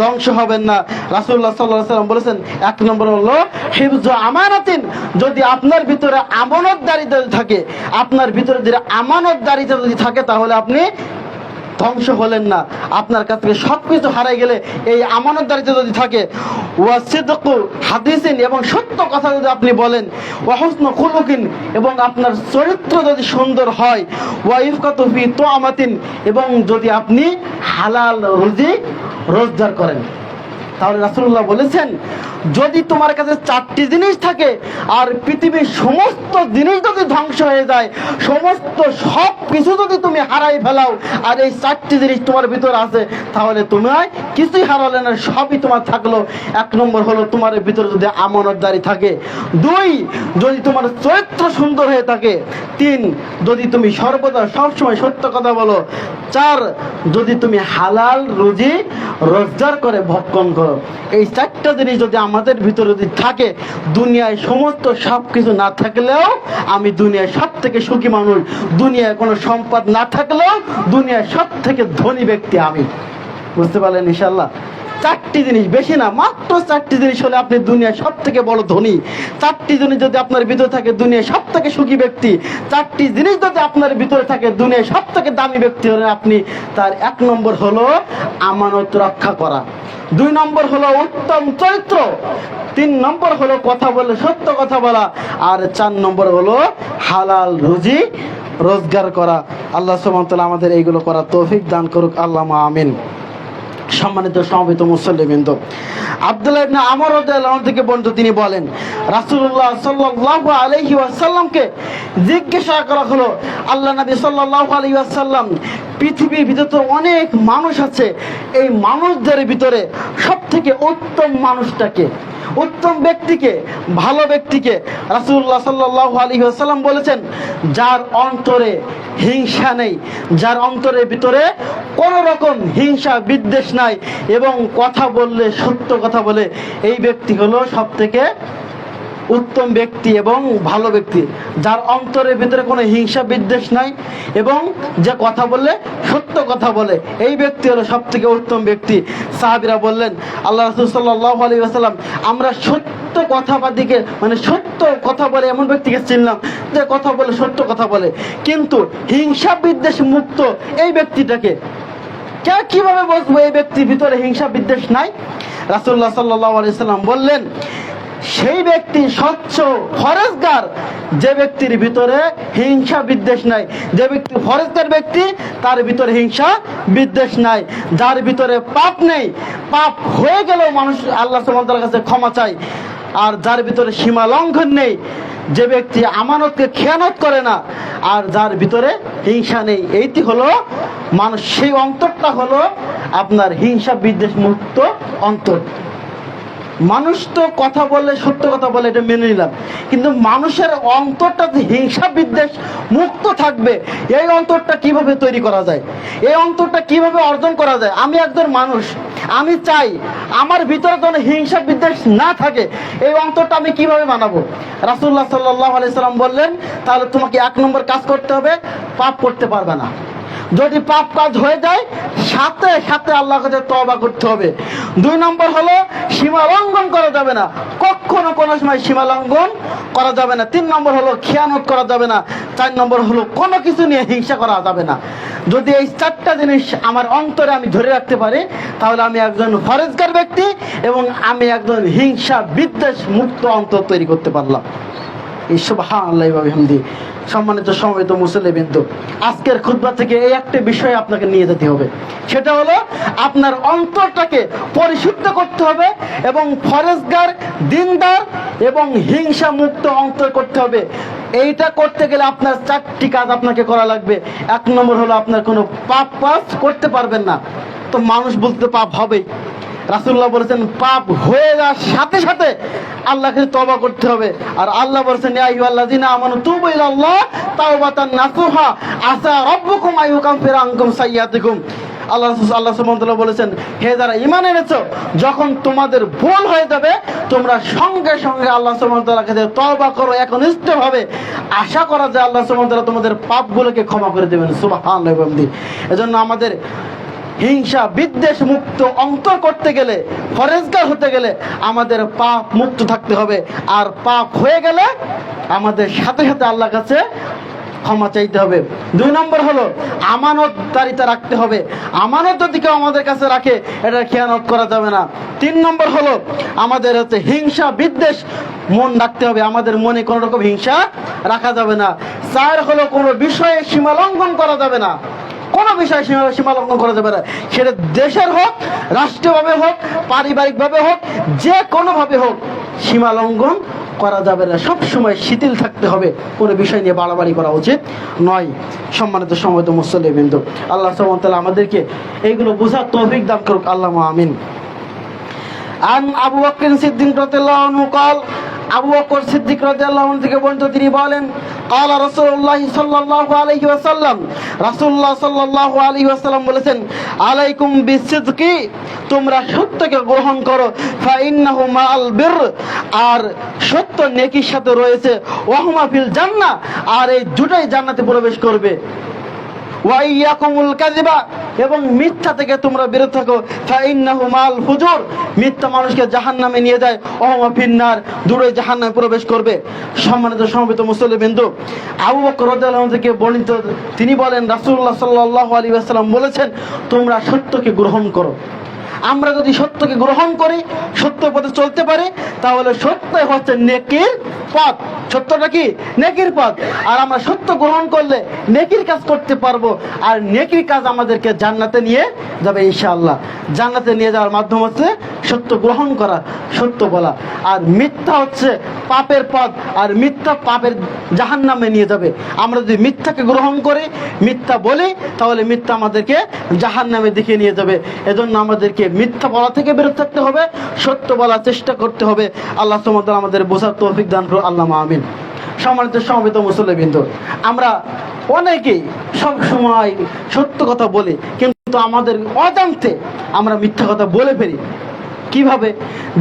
ধ্বংস হবেন না। রাসূলুল্লাহ সাল্লাল্লাহু আলাইহি ওয়াসাল্লাম বলেছেন, এক নম্বর হলো হিফজু আমানাতিন। যদি আপনার ভিতরে আমানতদারিতা থাকে, আপনার ভিতরে যদি আমানতদারিতা যদি থাকে, তাহলে আপনি ধ্বংস হলেন না। আপনার কাছ থেকে সবকিছু হারাই গেলে এই আমানতদারিতা যদি থাকে, ওয়া সিদকু হাদিসিন, এবং সত্য কথা যদি আপনি বলেন, ওয়া হুসনু খুলুকিন, এবং আপনার চরিত্র যদি সুন্দর হয়, ওয়া ইফকাতু ফি তুআমাতিন, এবং যদি আপনি হালাল রুজি রোজগার করেন। তাহলে রাসূলুল্লাহ বলেছেন, যদি তোমার কাছে চারটি জিনিস থাকে আর পৃথিবীর সমস্ত জিনিস যদি ধ্বংস হয়ে যায়, সমস্ত সব কিছু যদি তুমি হারাই ফেলাও, আর এই চারটি জিনিস তোমার ভিতরে আছে, তাহলে তোমার কিছুই হারালে না, সবই তোমার থাকলো। এক নম্বর হলো তোমার ভিতরে যদি আমানতদারি থাকে, দুই যদি তোমার চরিত্র সুন্দর হয়ে থাকে, তিন যদি তুমি সর্বদা সবসময় সত্য কথা বলো, চার যদি তুমি হালাল রুজি রোজগার করে ভক্ষণ করো। এই চারটা জিনিস যদি আমাদের ভিতরে যদি থাকে, দুনিয়ায় সমস্ত সব কিছু না থাকলেও আমি দুনিয়ায় সব থেকে সুখী মানুষ, দুনিয়ায় কোনো সম্পদ না থাকলেও দুনিয়ায় সব থেকে ধনী ব্যক্তি আমি। বুঝতে পারলেন ইনশাআল্লাহ? চারটি জিনিস, বেশি না, মাত্র চারটি জিনিস হলে আপনি দুনিয়ার সব থেকে বড় ধনী। চারটি জিনিস যদি আপনার ভিতরে থাকে, দুনিয়ার সব থেকে সুখী ব্যক্তি। চারটি জিনিস যদি আপনার ভিতরে থাকে, দুনিয়ার সব থেকে দামি ব্যক্তি হলেন আপনি। তার 1 নম্বর হলো আমানত রক্ষা করা, 2 নম্বর হলো উত্তম চরিত্র, 3 নম্বর হলো কথা বলে সত্য কথা বলা, আর 4 নম্বর হলো হালাল রুজি রোজগার করা। আল্লাহ সুবহানাহু ওয়া তাআলা আমাদের এইগুলো করার তৌফিক দান করুক, আল্লাহুম্মা আমিন। সম্মানিত সমবেত মুসল্লিবৃন্দ, আব্দুল্লাহ ইবনে আমর রাদিয়াল্লাহু আনহু থেকে বর্ণিত, তিনি বলেন রাসূলুল্লাহ সাল্লাল্লাহু আলাইহি ওয়াসাল্লামকে জিজ্ঞাসা করা হলো, আল্লাহ নবী সাল্লাল্লাহু আলাইহি ওয়াসাল্লাম, পৃথিবীর ভিতরে তো অনেক মানুষ আছে, এই মানুষদের ভিতরে সবথেকে উত্তম মানুষটাকে, উত্তম ব্যক্তিকে, ভালো ব্যক্তিকে? রাসূলুল্লাহ সাল্লাল্লাহু আলাইহি ওয়াসাল্লাম বলেছেন, যার অন্তরে হিংসা নেই, যার অন্তরের ভিতরে কোন রকম হিংসা বিদ্বেষ নাই, এবং কথা বললে সত্য কথা বলে, এই ব্যক্তি হলো সবথেকে উত্তম ব্যক্তি এবং ভালো ব্যক্তি। যার অন্তরের ভিতরে কোনো হিংসা বিদ্বেষ নাই এবং যে কথা বললে সত্য কথা বলে, এই ব্যক্তি হলো সবথেকে উত্তম ব্যক্তি। সাহাবীরা বললেন, আল্লাহ রাসূল সাল্লাল্লাহু আলাইহি ওয়াসাল্লাম, আমরা সত্য কথাবাদীকে, মানে সত্য কথা বলে এমন ব্যক্তিকে চিনলাম যে কথা বলে সত্য কথা বলে, কিন্তু হিংসা বিদ্বেষ মুক্ত এই ব্যক্তিটাকে কিভাবে বুঝবো এই ব্যক্তির ভিতরে হিংসা বিদ্বেষ নাই? রাসূলুল্লাহ সাল্লাল্লাহু আলাইহি ওয়াসাল্লাম বললেন, সেই ব্যক্তি স্বচ্ছ ফরেজগার, যে ব্যক্তির ভিতরে হিংসা বিদ্বেষ নাই, যে ব্যক্তি ফরেজগার ব্যক্তি, তার ভিতরে হিংসা বিদ্বেষ নাই, যার ভিতরে পাপ নেই, পাপ হয়ে গেলেও মানুষ আল্লাহ সুবহানাহু ওয়া তাআলার কাছে ক্ষমা চায়, আর যার ভিতরে সীমা লঙ্ঘন নেই, যে ব্যক্তি আমানতকে খেয়ানত করে না, আর যার ভিতরে হিংসা নেই, এইটি হলো মানুষ। সেই অন্তরটা হলো আপনার হিংসা বিদ্বেষ মুক্ত অন্তর। মানুষ তো কথা বললে সত্য কথা বলে, এটা মেনে নিলাম, কিন্তু মানুষের অন্তরটা যে হিংসা বিদ্বেষ মুক্ত থাকবে, এই অন্তরটা কিভাবে তৈরি করা যায়? এই অন্তরটা কিভাবে অর্জন করা যায়? আমি একজন মানুষ, আমি চাই আমার ভিতরে যেন হিংসা বিদ্বেষ না থাকে, এই অন্তরটা আমি কিভাবে বানাবো? রাসূলুল্লাহ সাল্লাল্লাহু আলাইহি সাল্লাম বললেন, তাহলে তোমাকে 1 নম্বর কাজ করতে হবে, পাপ করতে পারবে না। যদি পাপ কাজ হয়ে যায়, সাথে সাথে আল্লাহর কাছে তওবা করতে হবে। 2 নম্বর হলো সীমা লঙ্ঘন করা যাবে না, কখনো কোনো সময় সীমা লঙ্ঘন করা যাবে না। 3 নম্বর হলো খেয়ানত করা যাবে না। 4 নম্বর হলো কোনো কিছু নিয়ে হিংসা করা যাবে না। যদি এই 4টা জিনিস আমার অন্তরে আমি ধরে রাখতে পারি, তাহলে আমি একজন ফরেজগার ব্যক্তি এবং আমি একজন হিংসা বিদ্বেষ মুক্ত অন্তর তৈরি করতে পারলাম। সুবহানাল্লাহি ওয়া বিহামদিহি। সম্মানিত সমবেত মুসল্লিবৃন্দ, আজকের খুতবা থেকে এই একটা বিষয় আপনাকে নিয়ে যেতে হবে, সেটা হলো আপনার অন্তরটাকে পরিশুদ্ধ করতে হবে এবং ফরেজগার, দিনদার এবং হিংসা মুক্ত অন্তর করতে হবে। এইটা করতে গেলে আপনার 4টি কাজ আপনাকে করা লাগবে। 1 নম্বর হলো আপনার কোনো পাপ করতে পারবেন না, তো মানুষ বলতে পাপ হবেই। রাসূলুল্লাহ বলেছেন, পাপ হয়ে যাওয়ার সাথে সাথে আল্লাহকে তওবা করতে হবে। আর আল্লাহ বলেছেন, ইয়া আইয়ুহাল্লাযিনা আমানু তুবু ইলাল্লাহ তাওবাতান নাসুহা আসা রাব্বুকুম আইয়ুকাফিরা আনকুম সাইয়্যাতিকুম। আল্লাহ সুবহানাহু ওয়া তাআলা বলেছেন, হে যারা ঈমান এনেছো, যখন তোমাদের ভুল হয়ে যাবে, তোমরা সঙ্গে সঙ্গে আল্লাহ সুবহানাহু ওয়া তাআলার কাছে তওবা করো, একনিষ্ঠভাবে আশা করা যায় আল্লাহ সুবহানাহু ওয়া তাআলা তোমাদের পাপগুলোকে ক্ষমা করে দেবেন। সুবহানাল্লাহি ওয়া বিহামদিহি। এজন্য আমাদের হিংসা বিদ্বেষ মুক্ত অন্তর করতে গেলে, ফরেজগার হতে গেলে আমাদের পাপ মুক্ত থাকতে হবে। আর পাপ হয়ে গেলে আমাদের সাথে সাথে আল্লাহর কাছে ক্ষমা চাইতে হবে। 2 নম্বর হলো আমানতদারিতা রাখতে হবে। আমানত যদি কেউ আমাদের কাছে রাখে, এটা খেয়ানত করা যাবে না। 3 নম্বর হলো আমাদের হিংসা বিদ্বেষ মন রাখতে হবে, আমাদের মনে কোনো রকম হিংসা রাখা যাবে না। 4 হলো কোনো বিষয়ে সীমা লঙ্ঘন করা যাবে না, কোনো বিষয় সীমা লঙ্ঘন করা যাবে না, সেটা দেশের হোক, রাষ্ট্রীয়ভাবে হোক, পারিবারিকভাবে হোক, যে কোনোভাবে হোক, সীমা লঙ্ঘন করা যাবে না। সব সময় শিথিল থাকতে হবে, কোনো বিষয় নিয়ে বাড়াবাড়ি করা উচিত নয়। সম্মানিত সমবেত মুসল্লিবৃন্দ, আল্লাহ সুবহানাহু ওয়া তাআলা আমাদেরকে এইগুলো বোঝার তৌফিক দান করুক, আল্লাহুম্মা আমিন। আন আবু বকর সিদ্দিক রাদিয়াল্লাহু আনহু قال, আবু বকর সিদ্দিক রাদিয়াল্লাহু আনহু থেকে বর্ণিত, তিনি বলেন, قال রাসূলুল্লাহ সাল্লাল্লাহু আলাইহি ওয়াসাল্লাম, রাসূলুল্লাহ সাল্লাল্লাহু আলাইহি ওয়াসাল্লাম বলেছেন, আলাইকুম বিসিদকি, তোমরা সত্যকে গ্রহণ করো, ফাইন্নাহু মাআল বির, আর সত্য নেকির সাথে রয়েছে, ওয়াহুমা ফিল জান্নাহ, আর এই দুটোই জান্নাতে প্রবেশ করবে। ওয়া ইয়াকুমুল কাযিবা, এবং মিথ্যা থেকে তোমরা বিরত থাকো। ফাইন্নাহু মাল ফুজুর, মিথ্যা মানুষকে জাহান্নামে নিয়ে যায়। ওয়া ফিন্নার, দূরে জাহান্নামে প্রবেশ করবে। সম্মানিত সমবেত মুসল্লিবৃন্দ, আবু বকর রাদিয়াল্লাহু আনহু থেকে বর্ণিত, তিনি বলেন রাসূলুল্লাহ সাল্লাল্লাহু আলাইহি ওয়াসাল্লাম বলেছেন, তোমরা সত্যকে গ্রহণ করো। আমরা যদি সত্যকে গ্রহণ করি, সত্য পথে চলতে পারি, তাহলে সত্য হচ্ছে নেকির পথ। সত্যটা কি? নেকির পথ। আর আমরা সত্য গ্রহণ করলে নেকির কাজ করতে পারবো, আর নেকির কাজ আমাদেরকে জান্নাতে নিয়ে যাবে ইনশাআল্লাহ। জান্নাতে নিয়ে যাওয়ার মাধ্যম হচ্ছে সত্য গ্রহণ করা, সত্য বলা। আর মিথ্যা হচ্ছে পাপের পথ, আর মিথ্যা পাপের জাহান্নামে নিয়ে যাবে। আমরা যদি মিথ্যাকে গ্রহণ করি, মিথ্যা বলি, তাহলে মিথ্যা আমাদেরকে জাহান্নামের দিকে নিয়ে যাবে। এজন্য আমাদেরকে মিথ্যা বলা থেকে বিরত থাকতে হবে, সত্য বলার চেষ্টা করতে হবে। আল্লাহ সুবহানাহু ওয়া তাআলা আমাদের বোঝার তৌফিক দান করুন, আল্লাহুম্মা আমিন। সম্মানিত সমবেত মুসল্লিবৃন্দ, আমরা অনেকেই সব সময় সত্য কথা বলি, কিন্তু আমাদের অজান্তে আমরা মিথ্যা কথা বলে ফেলি। কিভাবে?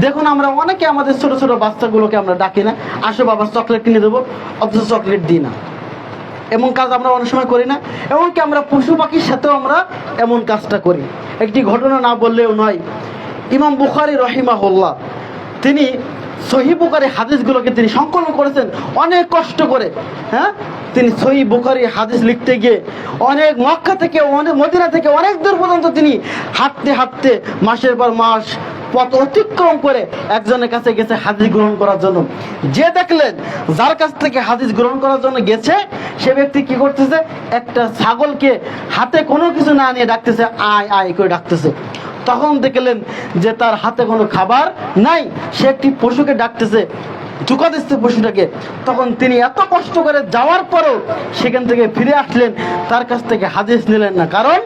দেখুন, আমরা অনেকে আমাদের ছোট ছোট বাচ্চাগুলোকে আমরা ডাকি না, আসো বাবা চকলেট কিনে দেবো, অথচ চকলেট দিই না। এমন কাজ আমরা অনেক সময় করি না। এমনকি আমরা পশু পাখির সাথেও আমরা এমন কাজটা করি। একটি ঘটনা না বললেও নয়, ইমাম বুখারী রাহিমাহুল্লাহ, তিনি সহিহ বুখারী হাদিসগুলোকে তিনি সংকলন করেছেন অনেক কষ্ট করে। তিনি সহিহ বুখারী হাদিস লিখতে গিয়ে অনেক মক্কা থেকে, অনেক মদিনা থেকে অনেক দূর পর্যন্ত তিনি হাঁটতে হাঁটতে মাসের পর মাস পথ অতিক্রম করে একজনের কাছে গেছে হাদিস গ্রহণ করার জন্য। যে দেখলেন যার কাছ থেকে হাদিস গ্রহণ করার জন্য গেছে, সে ব্যক্তি কি করতেছে? একটা ছাগলকে হাতে কোনো কিছু না নিয়ে ডাকতেছে, আয় আয় করে ডাকতেছে। তখন দেখলেন যে তার হাতে কোনো খাবার নাই, সে একটি পশুকে ডাকতেছে, ঝুঁকা দিচ্ছে পশুটাকে। তখন তিনি এত কষ্ট করে যাওয়ার পরও সেখান থেকে ফিরে আসলেন, তার কাছ থেকে হাদিস নিলেন না। কারণ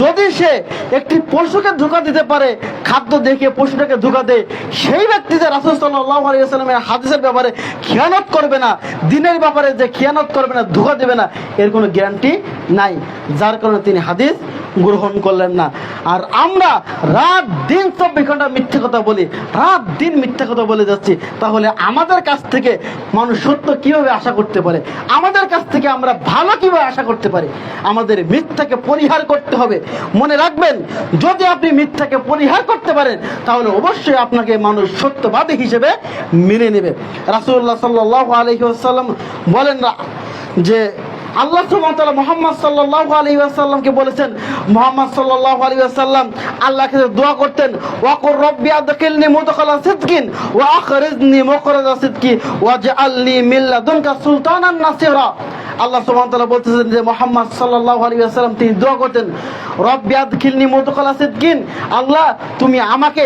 যদি সে একটি পশুকে ধোঁকা দিতে পারে, খাদ্য দেখে পশুটাকে ধোঁকা দেয়, সেই ব্যক্তি যে রাসূল সাল্লাল্লাহু আলাইহি ওয়াসাল্লামের হাদিসের ব্যাপারে খিয়ানত করবে না, দিনের ব্যাপারে যে খিয়ানত করবে না, ধোঁকা দেবে না, এর কোনো গ্যারান্টি নাই। যার কারণে তিনি হাদিস গ্রহণ করলেন না। আর আমরা রাত দিন 24 ঘন্টা মিথ্যে কথা বলি, রাত দিন মিথ্যে কথা বলে যাচ্ছি। তাহলে আমাদের কাছ থেকে মানুষ সত্য কিভাবে আশা করতে পারে? আমাদের কাছ থেকে আমরা ভালো কিভাবে আশা করতে পারি? আমাদের মিথ্যাকে পরিহার করতে হবে। মনে রাখবেন, যদি আপনি মিথ্যাকে পরিহার করতে পারেন, তাহলে অবশ্যই আপনাকে মানুষ সত্যবাদী হিসেবে মেনে নেবে। রাসূলুল্লাহ সাল্লাল্লাহু আলাইহি ওয়াসাল্লাম বলেন না যে আল্লাহ সুবহানাহু ওয়া তাআলা মুহাম্মদ সাল্লাল্লাহু আলাইহি ওয়াসাল্লামকে বলেছেন, মুহাম্মদ সাল্লাল্লাহু আলাইহি ওয়াসাল্লাম আল্লাহকে দোয়া করতেন, ওয়া কুর রব্বি আদখিলনি মুদখালা সিদকিন ওয়া আখরিজনি মুখরাজা সিদকি ওয়াজআলনি মিন লাদুনকা সুলতানান নাসিরা। আল্লাহ সুবহানাহু ওয়া তাআলা বলতেছেন যে মুহাম্মদ সাল্লাল্লাহু আলাইহি ওয়াসাল্লাম তিনি দোয়া করতেন, রব্বি আদখিলনি মুদখালা সিদকিন, আল্লাহ তুমি আমাকে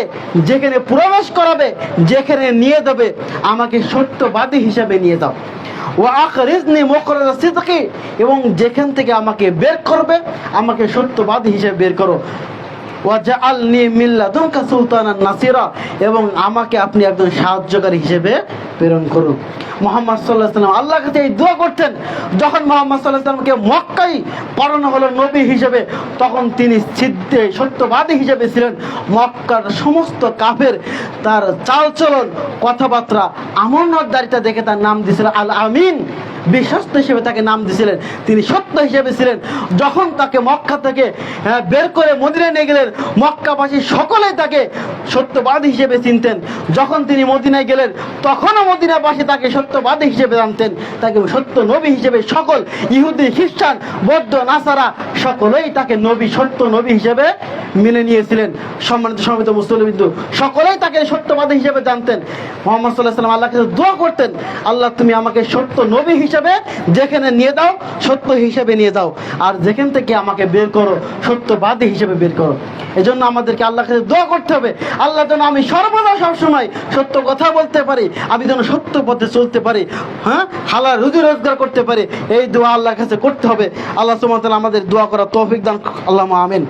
যেখানে প্রবেশ করাবে, যেখানে নিয়ে যাবে, আমাকে সত্যবাদী হিসেবে নিয়ে যাও। ওয়া আখরিজনি মুখরাজা সিদকি, এবং যেখান থেকে আমাকে বের করবে, আমাকে সত্যবাদী হিসেবে বের করো। ওয়াজআলনি মিন লাদুনকা সুলতানান নাসিরা, এবং আমাকে আপনি একজন সাহায্যকারী হিসেবে প্রেরণ করুন। মুহাম্মদ সাল্লাল্লাহু আলাইহি ওয়াসাল্লাম আল্লাহর কাছে এই দোয়া করতেন। যখন মুহাম্মদ সাল্লাল্লাহু আলাইহি ওয়াসাল্লামকে মক্কায় পাঠানো হলো নবী হিসেবে, তখন তিনি সত্যবাদী হিসেবে ছিলেন। মক্কার সমস্ত কাফের তার চালচলন, কথাবার্তা, আমানতদারিতা দেখে তার নাম দিয়েছিল আল আমিন, বিশ্বস্ত হিসেবে তাকে নাম দিয়েছিলেন। তিনি সত্য হিসেবে ছিলেন। যখন তাকে মক্কা থেকে বের করে মদিনায় নিয়ে গেলেন, মক্কাবাসী সকলেই তাকে সত্যবাদী হিসেবে চিনতেন। যখন তিনি মদিনায় গেলেন, তখনও মদিনাবাসী তাকে সত্যবাদী হিসেবে জানতেন, তাকে সত্য নবী হিসেবে। সকল ইহুদি, খ্রিস্টান, বৌদ্ধ, নাসারা সকলেই তাকে নবী, সত্য নবী হিসেবে মেনে নিয়েছিলেন। সম্মানিত সমবেত মুসলিম, সকলেই তাকে সত্যবাদী হিসেবে জানতেন। মুহাম্মদ সাল্লাল্লাহু আলাইহি ওয়াসাল্লাম আল্লাহর কাছে দোয়া করতেন, আল্লাহ তুমি আমাকে সত্য নবী হিসেবে যেখানে নিয়ে দাও, সত্য হিসেবে নিয়ে দাও, আর যেখান থেকে আমাকে বের করো, সত্যবাদী হিসেবে বের করো। এজন্য আমাদেরকে আল্লাহর কাছে দোয়া করতে হবে, আল্লাহ যেন আমি সর্বদা সবসময় সত্য কথা বলতে পারি, আমি যেন সত্য পথে চলতে পারি, হালাল রুজি রোজগার করতে পারি। এই দোয়া আল্লাহর কাছে করতে হবে। আল্লাহ সুবহানাহু ওয়া তাআলা আমাদের দোয়া করার তৌফিক দান, আল্লাহুম্মা আমিন।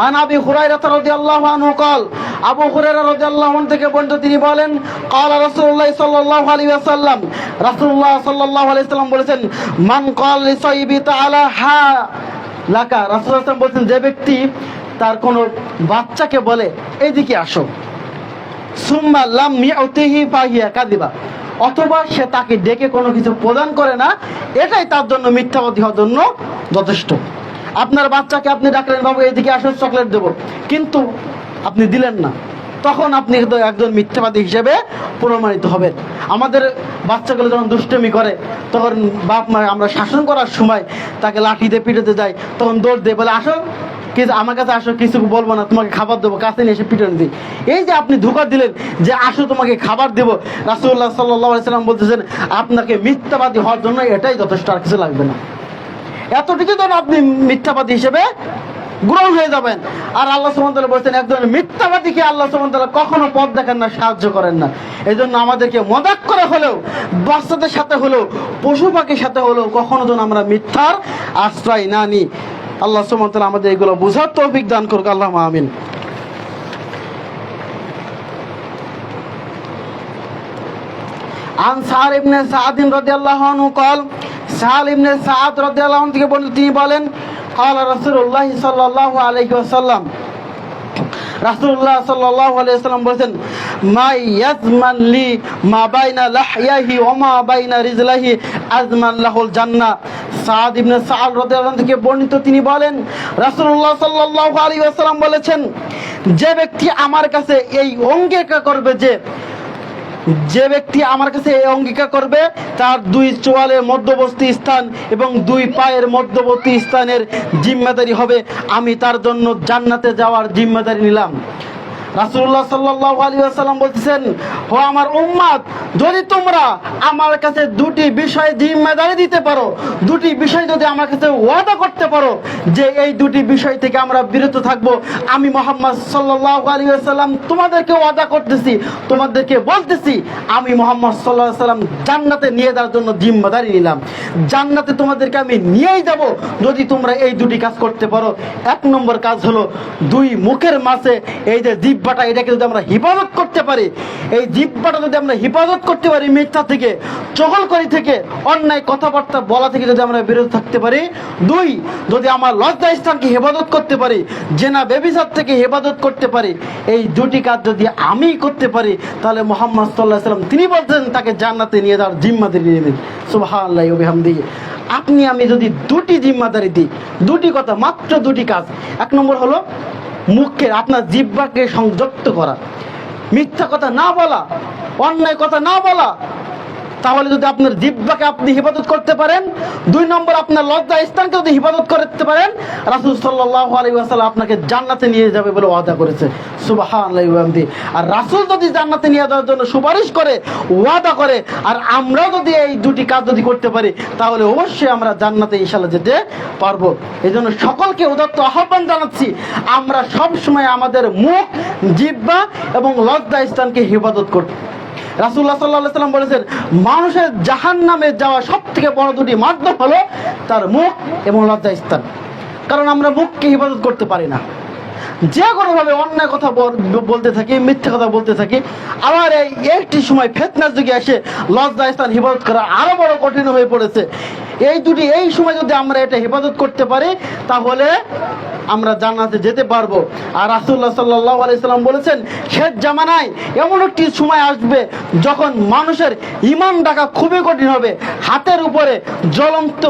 আন আবি হুরায়রা রাদিয়াল্লাহু আনহু قال, আবু হুরায়রা রাদিয়াল্লাহু আনহু থেকে বর্ণিত, তিনি বলেন, قال রাসূলুল্লাহ সাল্লাল্লাহু আলাইহি ওয়াসাল্লাম, রাসূলুল্লাহ সাল্লাল্লাহু আলাইহি ওয়াসাল্লাম বলেছেন, মান قال লিসাইবি তাআলা হা লাকা, রাসূলুল্লাহ সাল্লাল্লাহু আলাইহি ওয়াসাল্লাম বলেছেন, যে ব্যক্তি তার কোন বাচ্চাকে বলে এইদিকে আসো, সুম্মা লাম ইয়াতিহি ফাহিয়া কাযিবা, অথবা সে তাকে ডেকে কোনো কিছু প্রদান করে না, এটাই তার জন্য মিথ্যাবাদী হওয়ার জন্য যথেষ্ট। আপনার বাচ্চাকে আপনি ডাকলেন, বাবু এইদিকে আসো চকলেট দেবো, কিন্তু আপনি দিলেন না, তখন আপনি একজন মিথ্যাবাদী হিসেবে প্রমাণিত হবেন। আমাদের বাচ্চাগুলো যখন দুষ্টমি করে, তখন বাপ মা আমরা শাসন করার সময় তাকে লাঠি দিয়ে পিটাতে যাই, তখন দৌড় দিয়ে বলে আসো, কিছু আমার কাছে আসো, কিছু বলবো না, তোমাকে খাবার দেবো, কাছে নিয়ে এসে পিটন দিই। এই যে আপনি ধোঁকা দিলেন যে আসো তোমাকে খাবার দেবো, রাসূলুল্লাহ সাল্লাল্লাহু আলাইহি সাল্লাম বলতেছেন আপনাকে মিথ্যাবাদী হওয়ার জন্য এটাই যথেষ্ট, আর কিছু লাগবে না। এতটুকু তো আপনি মিথ্যাবাদী হিসেবে গ্রহণ হয়ে যাবেন। আর আল্লাহ সুবহানাহু ওয়া তাআলা বলেছেন একজন মিথ্যাবাদীকে আল্লাহ সুবহানাহু ওয়া তাআলা কখনো পথ দেখান না, সাহায্য করেন না। এই জন্য আমাদেরকে মজাক করে হলেও, বাচ্চাদের সাথে হলেও, পশু পাখির সাথে হলেও কখনো যেন আমরা মিথ্যার আশ্রয় না নিই। আল্লাহ সুবহানাহু ওয়া তাআলা আমাদের এগুলো বোঝার তৌফিক দান করুক, আল্লাহুম্মা আমিন। আন সার ইবনে সাদ রাদিয়াল্লাহু আনহু قال সাল ইবনে সাদ রাদিয়াল্লাহু আনহু থেকে বলেন, তিনি বলেন قال রাসূলুল্লাহ সাল্লাল্লাহু আলাইহি ওয়াসাল্লাম, রাসূলুল্লাহ সাল্লাল্লাহু আলাইহি ওয়াসাল্লাম বলেন, মা ইয়াজমান লি মা বাইনা লাহইয়াহি ওয়া মা বাইনা রিজলাহি আজমান লাহুল জান্নাহ। সাদ ইবনে সাদ রাদিয়াল্লাহু আনহু থেকে বর্ণিত, তিনি বলেন রাসূলুল্লাহ সাল্লাল্লাহু আলাইহি ওয়াসাল্লাম বলেছেন, যে ব্যক্তি আমার কাছে এই অঙ্গীকার করবে, যে ব্যক্তি আমার কাছে এই অঙ্গীকার করবে, তার দুই চোয়ালের মধ্যবর্তী স্থান এবং দুই পায়ের মধ্যবর্তী স্থানের জিম্মেদারি হবে, আমি তার জন্য জান্নাতে যাওয়ার জিম্মেদারি নিলাম। রাসূলুল্লাহ সাল্লাল্লাহু আলাইহি ওয়াসাল্লাম বলতেছেন, ও আমার উম্মত, যদি তোমরা আমার কাছে দুটি বিষয় জিম্মেদারি দিতে পারো, দুটি বিষয় যদি আমার কাছে ওয়াদা করতে পারো যে এই দুটি বিষয় থেকে আমরা বিরত থাকব, আমি মুহাম্মদ সাল্লাল্লাহু আলাইহি ওয়াসাল্লাম তোমাদেরকে ওয়াদা করতেছি, তোমাদেরকে বলতেছি, আমি মুহাম্মদ সাল্লাল্লাহু আলাইহি ওয়াসাল্লাম জান্নাতে নিয়ে যাওয়ার জন্য জিম্মেদারি নিলাম। জান্নাতে তোমাদেরকে আমি নিয়েই যাব যদি তোমরা এই দুটি কাজ করতে পারো। এক নম্বর কাজ হলো দুই মুখের মাঝে এই যে জিহ্বাটা, এটাকে যদি আমরা হিফাজত করতে পারি, এই জিহ্বাটা যদি আমরা হিফাজত করতে পারি মিথ্যা থেকে, চগলখড়ি থেকে, অন্যায় কথাবার্তা বলা থেকে যদি আমরা বিরত থাকতে পারি। দুই, যদি আমার লজ্জা স্থানকে হেফাজত করতে পারি, জেনা ব্যভিচার থেকে হেফাজত করতে পারি, এই দুটি কাজ যদি আমি করতে পারি, তাহলে মুহাম্মদ সাল্লাল্লাহু আলাইহি ওয়াসাল্লাম তিনি বলছেন তাকে জান্নাতে নিয়ে যাওয়ার জিম্মাদারি নেবেন। সুবহানাল্লাহি ওয়া বিহামদিহি। আপনি আমি যদি দুটি জিম্মাদারি দিই, দুটি কথা, মাত্র দুটি কাজ। এক নম্বর হলো মুখকে, আপনার জিহ্বাকে সংযুক্ত করা, মিথ্যা কথা না বলা, অন্যায় কথা না বলা। তাহলে যদি আপনার জিহ্বাকে আপনি হেফাজত করতে পারেন, দুই নম্বর আপনার লজ্জা স্থানকে যদি হেফাজত করতে পারেন, রাসূল সাল্লাল্লাহু আলাইহি ওয়াসাল্লাম আপনাকে জান্নাতে নিয়ে যাবে বলে ওয়াদা করেছে। সুবহানাল্লাহি ওয়া বিহামদিহি। আর রাসূল যদি জান্নাতে নিয়ে যাওয়ার জন্য সুপারিশ করে, ওয়াদা করে, আর আমরা যদি এই দুটি কাজ যদি করতে পারি, তাহলে অবশ্যই আমরা জান্নাতে ইনশাআল্লাহ যেতে পারবো। এই জন্য সকলকে উদাত্ত আহ্বান জানাচ্ছি, আমরা সব সময় আমাদের মুখ, জিহ্বা এবং লজ্জা স্থানকে হেফাজত করতে। রাসূলুল্লাহ সাল্লাল্লাহু আলাইহি ওয়াসাল্লাম বলেছেন, মানুষের জাহান্নামে যাওয়া সবথেকে বড় দুটি মাধ্যম হলো তার মুখ এবং লজ্জা স্থান। কারণ আমরা মুখকে হেফাজত করতে পারি না, যে কোনোভাবে অন্যায় কথা বলতে থাকি, মিথ্যা কথা বলতে থাকি। আবার একটি সময় ফিতনার যুগে এসে লজ্জা স্থান হেফাজত করা আরো বড় কঠিন হয়ে পড়েছে। এই সময় যদি আমরা এটা হেফাজত করতে পারি, তাহলে আমরা জান্নাতে যেতে পারবো। আর রাসূলুল্লাহ সাল্লাল্লাহু আলাইহি সাল্লাম বলেছেন, শেষ জামানায় এমন একটি সময় আসবে যখন মানুষের ঈমান রাখা খুবই কঠিন হবে। হাতের উপরে জ্বলন্ত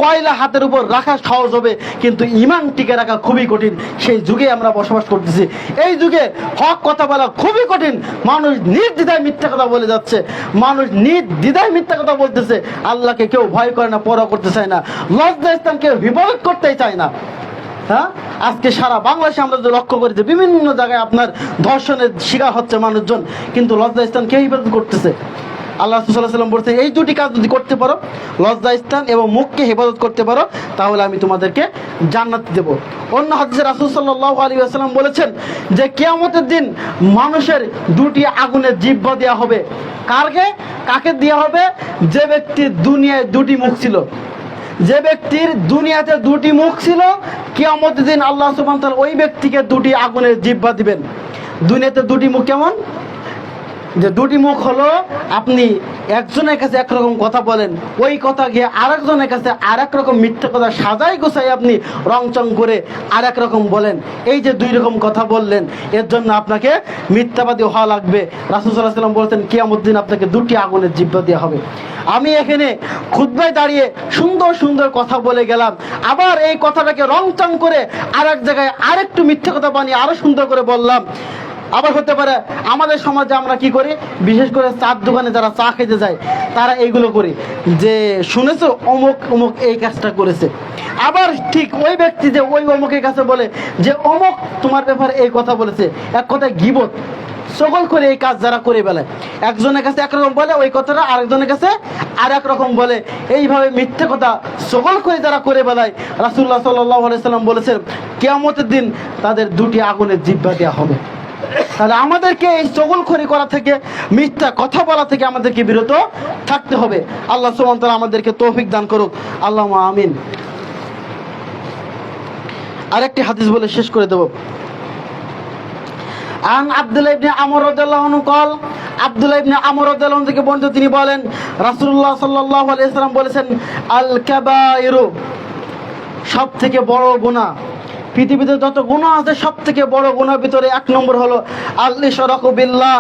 কয়লা হাতের উপর রাখা সহজ হবে, কিন্তু ঈমান টিকে রাখা খুবই কঠিন। সেই যুগে আমরা বসবাস করতেছি। এই যুগে হক কথা বলা খুবই কঠিন। মানুষ নির্দ্বিধায় মিথ্যা কথা বলে যাচ্ছে, মানুষ নির্দ্বিধায় মিথ্যা কথা বলতেছে। আল্লাহকে কেউ ভয় করে না, পরোয়া করতে চায় না, লজ্জা স্থান কেউ হিফাজত করতেই চায় না। হ্যাঁ, আজকে সারা বাংলাদেশে আমরা যদি লক্ষ্য করি যে বিভিন্ন জায়গায় আপনার ধর্ষণের শিকার হচ্ছে মানুষজন, কিন্তু লজ্জা স্থান কে হিফাজত করতেছে? আল্লাহ রাসূল সাল্লাল্লাহু আলাইহি ওয়াসাল্লাম বলছেন, এই দুটি কাজ যদি করতে পারো, লজ্জা স্থান এবং মুখকে হেফাজত করতে পারো, তাহলে আমি তোমাদেরকে জান্নাত দেব। অন্য হাদিসে রাসূল সাল্লাল্লাহু আলাইহি ওয়াসাল্লাম বলেছেন যে কিয়ামতের দিন মানুষের দুটি আগুনের জিহ্বা দেওয়া হবে। কাকে দেওয়া হবে? যে ব্যক্তির দুনিয়ায় দুটি মুখ ছিল, যে ব্যক্তির দুনিয়াতে দুটি মুখ ছিল, কিয়ামতের দিন আল্লাহ সুবহানাহু ওয়া তাআলা ওই ব্যক্তিকে দুটি আগুনের জিহ্বা দিবেন। দুনিয়াতে দুটি মুখ কেমন? যে দুটি মুখ হলো, আপনি একজনের কাছে একরকম কথা বলেন, ওই কথা গিয়ে আরেকজনের কাছে আরেক রকম মিথ্যা কথা সাজাই গোছাই আপনি রংচং করে আরেক রকম বলেন। এই যে দুই রকম কথা বললেন, এর জন্য আপনাকে মিথ্যাবাদী হওয়া লাগবে। রাসূল সাল্লাল্লাহু আলাইহি ওয়াসাল্লাম বলতেন কিয়ামতের দিন আপনাকে দুটি আগুনের জিহ্বা দেওয়া হবে। আমি এখানে খুতবায় দাঁড়িয়ে সুন্দর সুন্দর কথা বলে গেলাম, আবার এই কথাটাকে রংচং করে আরেক জায়গায় আরেকটু মিথ্যা কথা বানিয়ে আরো সুন্দর করে বললাম। আবার হতে পারে আমাদের সমাজে আমরা কি করি, বিশেষ করে চার দোকানে যারা চা খেতে যায় তারা এইগুলো করি যে শুনেছো অমুক অমুক এই কাজটা করেছে। আবার ঠিক ওই ব্যক্তি যে ওই অমুকের কাছে বলে যে অমুক তোমার ব্যাপারে এই কথা বলেছে, এক কথায় গীবত সকল করে এই কাজ যারা করে বেলায়, একজনের কাছে একরকম বলে ওই কথাটা আরেকজনের কাছে আর এক রকম বলে, এইভাবে মিথ্যে কথা সকল করে যারা করে বেলায় রাসূলুল্লাহ সাল্লাল্লাহু আলাইহি সাল্লাম বলেছেন কিয়ামতের দিন তাদের দুটি আগুনের জিহ্বা দেওয়া হবে। তাহলে আমাদেরকে এই চগলখড়ি করা থেকে, মিথ্যা কথা বলা থেকে আমাদেরকে বিরত থাকতে হবে। আল্লাহ সুবহানাহু ওয়া তাআলা আমাদেরকে তৌফিক দান করুক, আল্লাহুম্মা আমিন। আরেকটি হাদিস বলে শেষ করে দেব। আন আব্দুল্লাহ ইবনে আমর রাদিয়াল্লাহু আনহু قال, আব্দুল্লাহ ইবনে আমর রাদিয়াল্লাহু আনহু থেকে বর্ণিত, তিনি বলেন রাসূলুল্লাহ সাল্লাল্লাহু আলাইহি ওয়াসাল্লাম বলেছেন আল কাবাইরু, সব থেকে বড় গুনাহ, পৃথিবীতে যত গুনাহ আছে সব থেকে বড় গুনাহের ভিতরে এক নম্বর হলো আল ইশরাকু বিল্লাহ,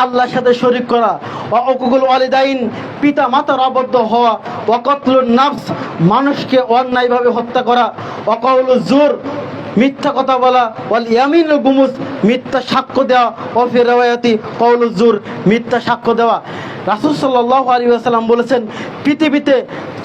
আল্লাহর সাথে শরীক করা, ওয়া উকুকুল ওয়ালিদাইন, পিতা মাতার অবাধ্য হওয়া, ওয়া কতলুন নাফস, মানুষকে অন্যায়ভাবে হত্যা করা, ওয়া কাউলুজ জুর, মিথ্যা কথা বলা, ওয়াল ইয়ামিনুল গুমুস, মিথ্যা সাক্ষ্য দেওয়া, ওয়া ফি রাওয়ায়াতি কাউলুজ জুর, মিথ্যা সাক্ষ্য দেওয়া। রাসূল সাল্লাল্লাহু আলাইহি ওয়াসাল্লাম বলেছেন পৃথিবীতে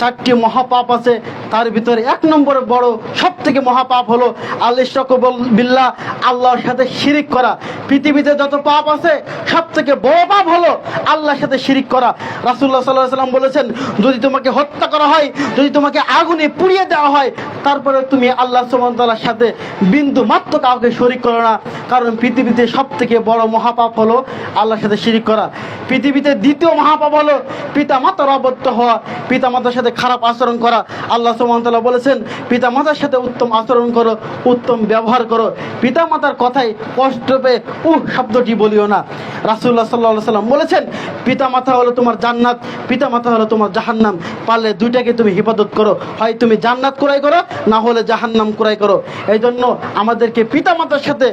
চারটি মহাপাপ আছে, তার ভিতরে এক নম্বর বড় সব থেকে মহাপাপ হলো আল ইশরাকু বিল্লাহ, আল্লাহর সাথে শিরিক করা। পৃথিবীতে যত পাপ আছে সব থেকে বড় পাপ হলো আল্লাহর সাথে শিরিক করা। রাসূলুল্লাহ সাল্লাল্লাহু আলাইহি ওয়াসাল্লাম বলেছেন যদি তোমাকে হত্যা করা হয়, যদি তোমাকে আগুনে পুড়িয়ে দেওয়া হয়, তারপরে তুমি আল্লাহ সুবহানাহু ওয়া তাআলার সাথে বিন্দু মাত্র কাউকে শরীক করো না, কারণ পৃথিবীতে সব থেকে বড় মহাপাপ হলো আল্লাহর সাথে শিরিক করা। পৃথিবীতে দ্বিতীয় মহাপাপ হলো পিতা মাতার অবাধ্য হওয়া, পিতা মাতার সাথে খারাপ আচরণ করা। আল্লাহ সুবহানাহু ওয়া তাআলা বলেছেন পিতা মাতার সাথে উত্তম আচরণ করো, উত্তম ব্যবহার করো, পিতা মাতার কথায় কষ্ট পেয়ে শব্দটি বলিও না। রাসূলুল্লাহ সাল্লাল্লাহু আলাইহি ওয়াসাল্লাম বলেছেন পিতা মাতা হলো তোমার জান্নাত, পিতা মাতা হলো তোমার জাহান্নাম, পারলে দুইটাকে তুমি হিফাজত করো, হয় তুমি জান্নাত কুড়াই করো, না হলে জাহান্নাম কুড়াই করো। এই জন্য আমাদেরকে পিতা মাতার সাথে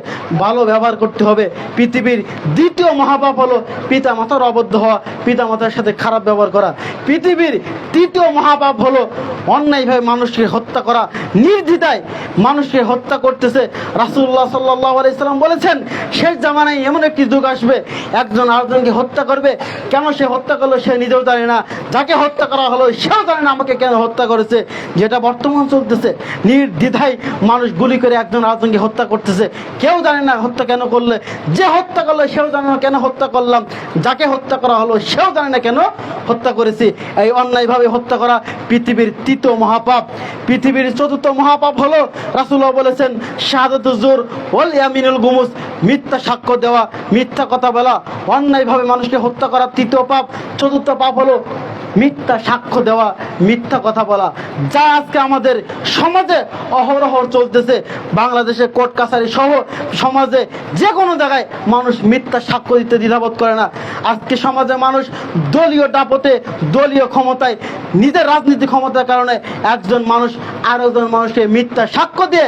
ভালো ব্যবহার করতে হবে। পৃথিবীর দ্বিতীয় মহাপাপ হলো পিতা মাতার অবাধ্য হওয়া, পিতা মাতার সাথে খারাপ ব্যবহার করা। পৃথিবীর তৃতীয় মহাপাপ হলো অন্যায়ভাবে মানুষকে হত্যা করা, নির্দ্বিধায় মানুষকে হত্যা করতেছে। রাসূলুল্লাহ সাল্লাল্লাহু আলাইহি সাল্লাম বলেছেন শেষ জামানায় এমন একটি যুগ আসবে একজন আরেকজনকে হত্যা করবে, কেন সে হত্যা করলো সে নিজেও জানে না, যাকে হত্যা করা হলো সেও জানে না আমাকে কেন হত্যা করেছে। যেটা বর্তমান চলতেছে, নির্দ্বিধায় মানুষ গুলি করে একজন আরেকজনকে হত্যা করতেছে, কেউ জানে না হত্যা কেন করলে, যে হত্যা করলো সেও জানে না কেন হত্যা করলাম, যাকে হত্যা করা হলো সেও জানে না কেন হত্যা করেছি। এই অন্যায়ভাবে হত্যা করা পৃথিবীর তৃতীয় মহাপাপ। পৃথিবীর চতুর্থ মহাপাপ হলো রাসূলুল্লাহ বলেছেন শাহাদাতুজ জুর ওয়াল ইয়ামিনুল গুমুস, মিথ্যা সাক্ষ্য দেওয়া, মিথ্যা কথা বলা, অন্যায়ভাবে মানুষকে হত্যা করা তৃতীয় পাপ। চতুর্থ পাপ হলো মিথ্যা সাক্ষ্য দেওয়া, মিথ্যা কথা বলা, যা আজকে আমাদের সমাজে অহরহ চলতেছে। বাংলাদেশে কোর্ট কাছারি সহ সমাজে যে কোনো জায়গায় মানুষ মিথ্যা সাক্ষ্য দিতে দ্বিধাবোধ করে না। আজকে সমাজে মানুষ দলীয় দাপটে, দলীয় ক্ষমতায়, নিজের রাজনীতি ক্ষমতার কারণে একজন মানুষ আরেকজন মানুষকে মিথ্যা সাক্ষ্য দিয়ে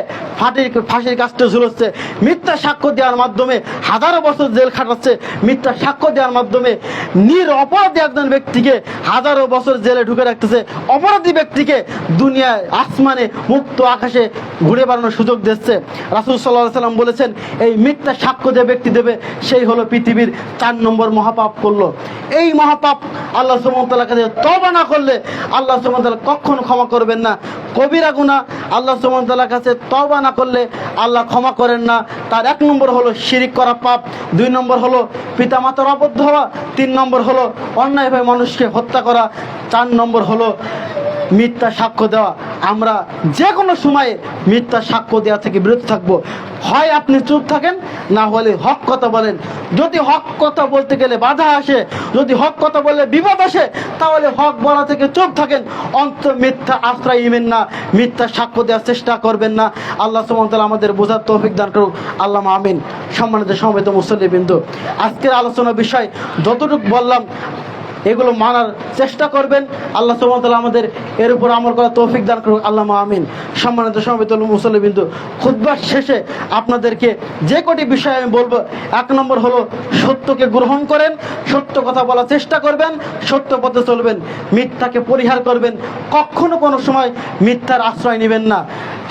ফাঁসির কাস্টে ঝুলোচ্ছে, মিথ্যা সাক্ষ্য দেওয়ার মাধ্যমে হাজারো বছর জেল খাটাচ্ছে, মিথ্যা সাক্ষ্য দেওয়ার মাধ্যমে নিরপরাধী একজন ব্যক্তিকে হাজারো বছর জেলে ঢুকে রাখতেছে, অপরাধী ব্যক্তিকে দুনিয়ায় আসমানে মুক্ত আকাশে ঘুরে বেড়ানোর সুযোগ দিচ্ছে। রাসূল সাল্লাল্লাহু আলাইহি সাল্লাম বলেছেন এই মিথ্যা সাক্ষ্য যে ব্যক্তি দেবে সেই হলো পৃথিবীর 4 নম্বর মহাপাপ করলো। এই মহাপাপ আল্লাহ সুবহানাহু ওয়া তাআলার কাছে তওবা না করলে আল্লাহ সুবহানাহু ওয়া তাআলা কখনো ক্ষমা করবেন না। কবিরা গুনাহ আল্লাহ সুবহানাহু ওয়া তাআলার কাছে তওবা না করলে আল্লাহ ক্ষমা করেন না। তার 1 নম্বর হলো শিরিক করা পাপ, 2 নম্বর হলো পিতামাতার অবাধ্য হওয়া, 3 নম্বর হলো অন্যায়ভাবে মানুষকে হত্যা করা, 4 নম্বর হলো মিথ্যা সাক্ষ্য দেওয়া। আমরা যে কোনো সময়ে মিথ্যা সাক্ষ্য দেওয়া থেকে বিরত থাকবো। হয় আপনি চুপ থাকেন, না হলে হক কথা বলেন। যদি হক কথা বলতে গেলে বাধা আসে, যদি হক কথা বললে বিপদ আসে, তাহলে হক বলা থেকে চুপ থাকেন। অন্তত মিথ্যা আশ্রয় নেবেন না, মিথ্যা সাক্ষ্য দেওয়ার চেষ্টা করবেন না। আল্লাহ সুবহানাহু ওয়া তাআলা আমাদের বোঝার তৌফিক দান করুক, আল্লাহ আমিন। সম্মানিত সমবেত মুসল্লিবৃন্দ, আজকের আলোচনার বিষয় যতটুকু বললাম এগুলো মানার চেষ্টা করবেন। আল্লাহ সুবহানাহু ওয়া তাআলা আমাদের এর উপর আমল করার তৌফিক দান করুক, আল্লাহ আমিন। সম্মানিত সমবেত মুসল্লিবৃন্দ, খুতবার শেষে আপনাদেরকে যে কটি বিষয় আমি বলবো, 1 নম্বর হলো সত্যকে গ্রহণ করেন, সত্য কথা বলার চেষ্টা করবেন, সত্য পথে চলবেন, মিথ্যাকে পরিহার করবেন। কখনো কোনো সময় মিথ্যার আশ্রয় নেবেন না।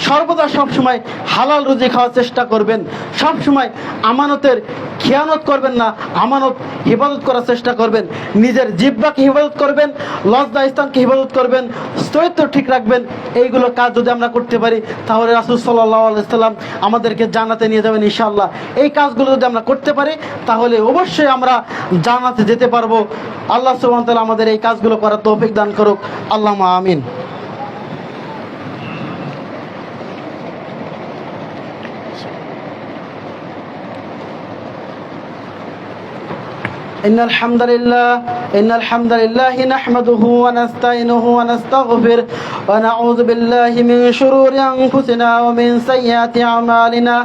সর্বদা সবসময় হালাল রুজি খাওয়ার চেষ্টা করবেন। সবসময় আমানতের খেয়ানত করবেন না, আমানত হেফাজত করার চেষ্টা করবেন। নিজের জিহ্বাকে হেফাজত করবেন, লজ্জা স্থানকে হেফাজত করবেন, চরিত্র ঠিক রাখবেন। এইগুলো কাজ যদি আমরা করতে পারি, তাহলে রাসূল সাল্লাল্লাহু আলাইহি ওয়াসাল্লাম আমাদেরকে জান্নাতে নিয়ে যাবেন ইনশাআল্লাহ। এই কাজগুলো যদি আমরা করতে পারি, তাহলে অবশ্যই আমরা জান্নাতে যেতে পারবো। আল্লাহ সুবহানাহু ওয়া তাআলা আমাদের এই কাজগুলো করার তৌফিক দান করুক, আল্লাহুম্মা আমিন। إن الحمد لله نحمده ونستعينه ونستغفره ونعوذ بالله من شرور أنفسنا ومن سيئات أعمالنا.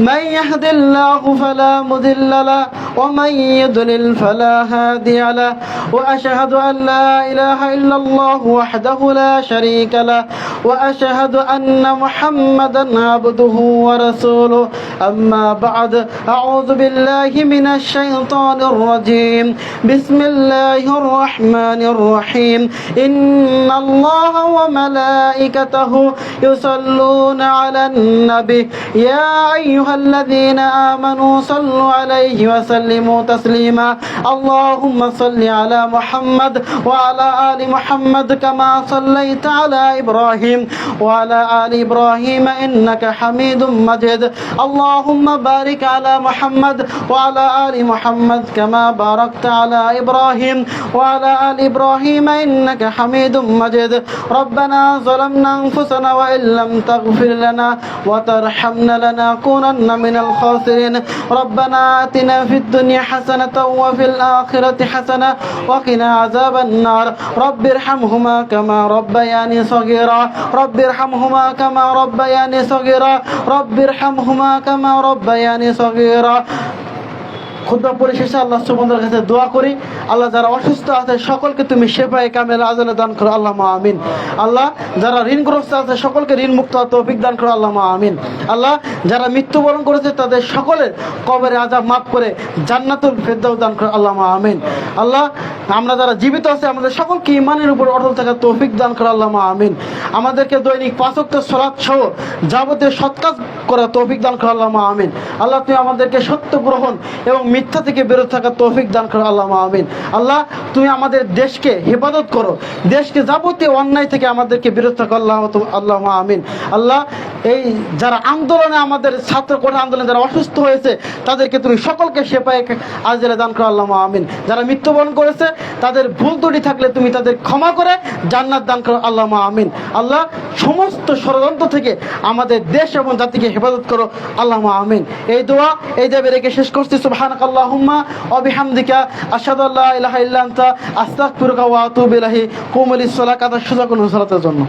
من يهد الله فلا مضل له ومن يضلل فلا هادي له. وأشهد أن لا إله إلا الله وحده لا شريك له وأشهد أن محمدا عبده ورسوله. أما بعد، أعوذ بالله من الشيطان الرجيم. بسم الله الرحمن الرحيم. إن الله وملائكته يصلون على النبي يا أيها الذين آمنوا صلوا عليه وسلموا تسليما. اللهم صل على محمد وعلى آل محمد كما صليت على إبراهيم وعلى آل إبراهيم إنك حميد مجيد. اللهم بارك على محمد وعلى آل محمد كما باركت على إبراهيم وعلى آل إبراهيم إنك حميد مجيد. ربنا ظلمنا أنفسنا وإن لم تغفر لنا وترحمنا لنكونن من الخاسرين. ربنا آتنا في الدنيا حسنة وفي الآخرة حسنة وقنا عذاب النار. رب ارحمهما كما ربياني صغيرا. رب ارحمهما كما ربياني صغيرا. رب ارحمهما كما ربياني صغيرا. খুতবা পরিশেষে আল্লাহ সুবহানাহু ওয়া তাআলার কাছে দোয়া করি, আল্লাহ যারা অসুস্থ আছে সকলকে তুমি শেফায়ে কামেল আজলে দান করো, আল্লাহুম্মা আমিন। আল্লাহ যারা ঋণগ্রস্ত আছে সকলকে ঋণ মুক্ত হওয়ার তৌফিক দান করো, আল্লাহুম্মা আমিন। আল্লাহ যারা মৃত্যুবরণ করেছে তাদের সকলের কবরে আযাব মাফ করে জান্নাতুল ফেরদাউস দান করো, আল্লাহুম্মা আমিন। আল্লাহ আমরা যারা জীবিত আছে আমাদের সকলকে ঈমানের উপর অটল থাকার তৌফিক দান করো, আল্লাহুম্মা আমিন। আমাদেরকে দৈনিক 5 ওয়াক্ত সালাত সহ যাবতীয় সৎ কাজ করার তৌফিক দান করো, আল্লাহুম্মা আমিন। আল্লাহ তুমি আমাদেরকে সত্য গ্রহণ এবং মিথ্যা থেকে বিরত থাকার তৌফিক দান করো, আল্লাহুম্মা আমিন। আল্লাহ তুমি আমাদের দেশকে হেফাজত করো, দেশকে যাবতীয় অন্যায় থেকে আমাদেরকে বিরত থাকো, আল্লাহুম্মা আমিন। আল্লাহ এই যারা আন্দোলনে আমাদের ছাত্র কোটা আন্দোলনে যারা অসুস্থ হয়েছে তাদেরকে তুমি সকলকে শেফায়ে আজলে দান করো, আল্লাহুম্মা আমিন। যারা মৃত্যুবরণ করেছে তাদের ভুল ত্রুটি থাকলে তুমি তাদের ক্ষমা করে জান্নাত দান করো, আল্লাহুম্মা আমিন। আল্লাহ সমস্ত ষড়যন্ত্র থেকে আমাদের দেশ এবং জাতিকে হেফাজত করো, আল্লাহুম্মা আমিন। এই দোয়া এই যাবে রেখে শেষ করছি। সুবহানাকাল্লাহুম্মা ওয়া বিহামদিকা আশহাদু আল্লা ইলাহা ইল্লা আনতা আস্তাগফিরুকা ওয়া আতুবু ইলাইহি। কুমু লিস-সালাতি কাদা সুজা কোন সালাতের জন্য।